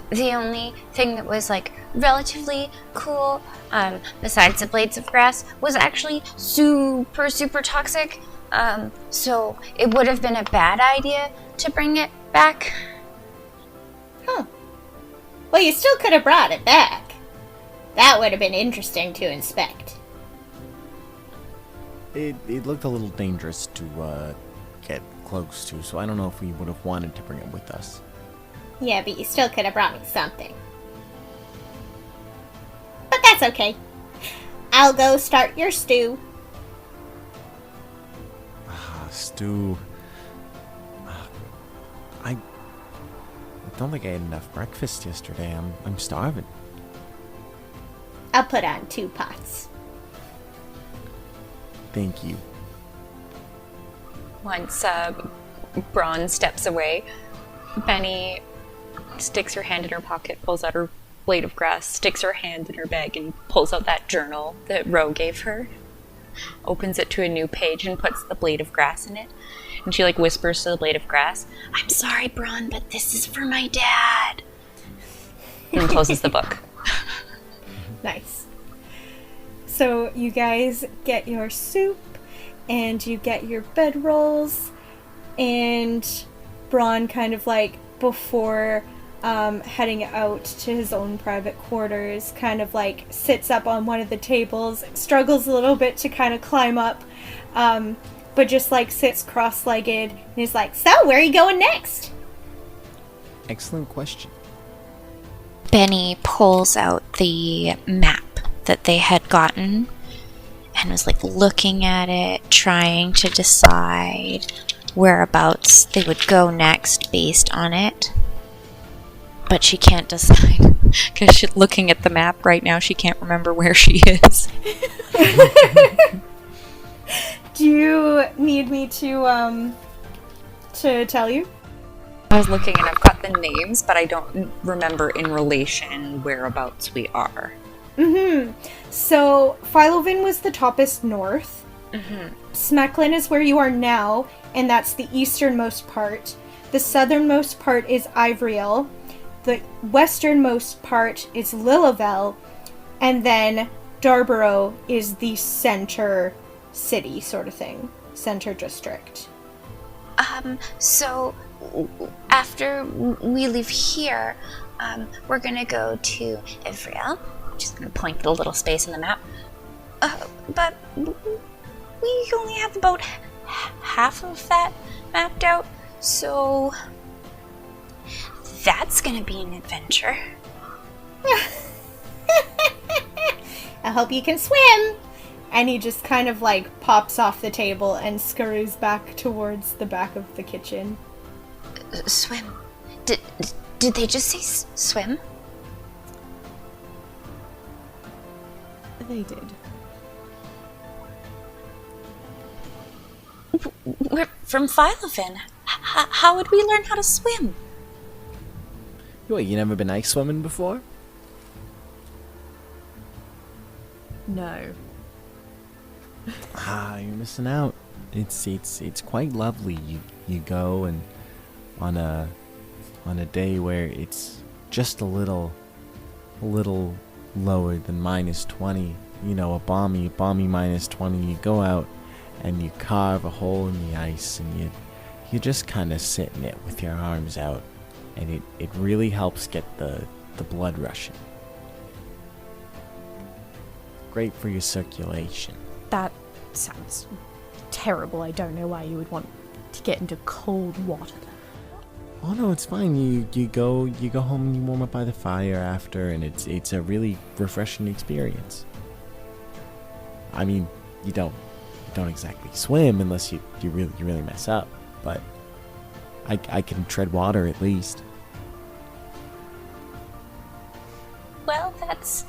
C: the only thing that was relatively cool, besides the blades of grass, was actually super toxic. So it would have been a bad idea to bring it back.
B: Huh. Well, you still could have brought it back. That would have been interesting to inspect.
D: It looked a little dangerous to get close to, so I don't know if we would have wanted to bring it with us.
B: Yeah, but you still could have brought me something. But that's okay. I'll go start your stew.
D: Stew. I don't think I ate enough breakfast yesterday. I'm starving.
B: I'll put on 2 pots.
D: Thank you.
F: Once Braun steps away, Benny sticks her hand in her pocket, pulls out her blade of grass, sticks her hand in her bag, and pulls out that journal that Ro gave her. Opens it to a new page and puts the blade of grass in it. And she whispers to the blade of grass, "I'm sorry, Braun, but this is for my dad." And then closes the book.
B: Nice. So you guys get your soup, and you get your bedrolls, and Braun kind of before heading out to his own private quarters, kind of sits up on one of the tables, struggles a little bit to kind of climb up, but just sits cross-legged, and is so where are you going next?
D: Excellent question.
C: Benny pulls out the map that they had gotten and was looking at it, trying to decide whereabouts they would go next based on it. But she can't decide because she's looking at the map right now. She can't remember where she is.
B: Do you need me to tell you?
F: I was looking and I've got the names, but I don't remember in relation whereabouts we are.
B: So, Philoven was the toppest north. Smecklin is where you are now, and that's the easternmost part. The southernmost part is Ivriel. The westernmost part is Lillivel. And then Darborough is the center city sort of thing. Center district.
C: So after we leave here, we're gonna go to Evril. I'm just gonna point to a little space in the map. But we only have about half of that mapped out, so that's gonna be an adventure.
B: I hope you can swim. And he just kind of like pops off the table and scurries back towards the back of the kitchen.
C: Swim. Did they just say swim?
E: They did.
F: We're from Philofin. How would we learn how to swim?
D: What, you never been ice swimming before?
E: No.
D: You're missing out. It's quite lovely. You go and on a day where it's just a little lower than -20, a balmy -20, you go out and you carve a hole in the ice and you just kind of sit in it with your arms out, and it really helps get the blood rushing. Great for your circulation.
E: That sounds terrible. I don't know why you would want to get into cold water.
D: Oh no, it's fine. You go home and you warm up by the fire after, and it's a really refreshing experience. I mean, you don't exactly swim unless you really mess up, but I can tread water at least.
C: Well, that's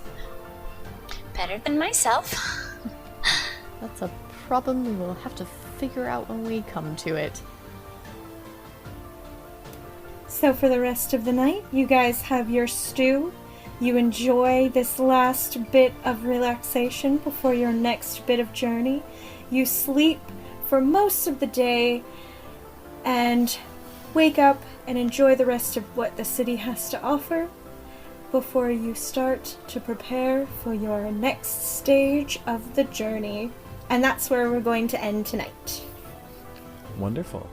C: better than myself.
E: That's a problem we will have to figure out when we come to it.
B: So for the rest of the night, you guys have your stew. You enjoy this last bit of relaxation before your next bit of journey. You sleep for most of the day and wake up and enjoy the rest of what the city has to offer before you start to prepare for your next stage of the journey. And that's where we're going to end tonight.
D: Wonderful.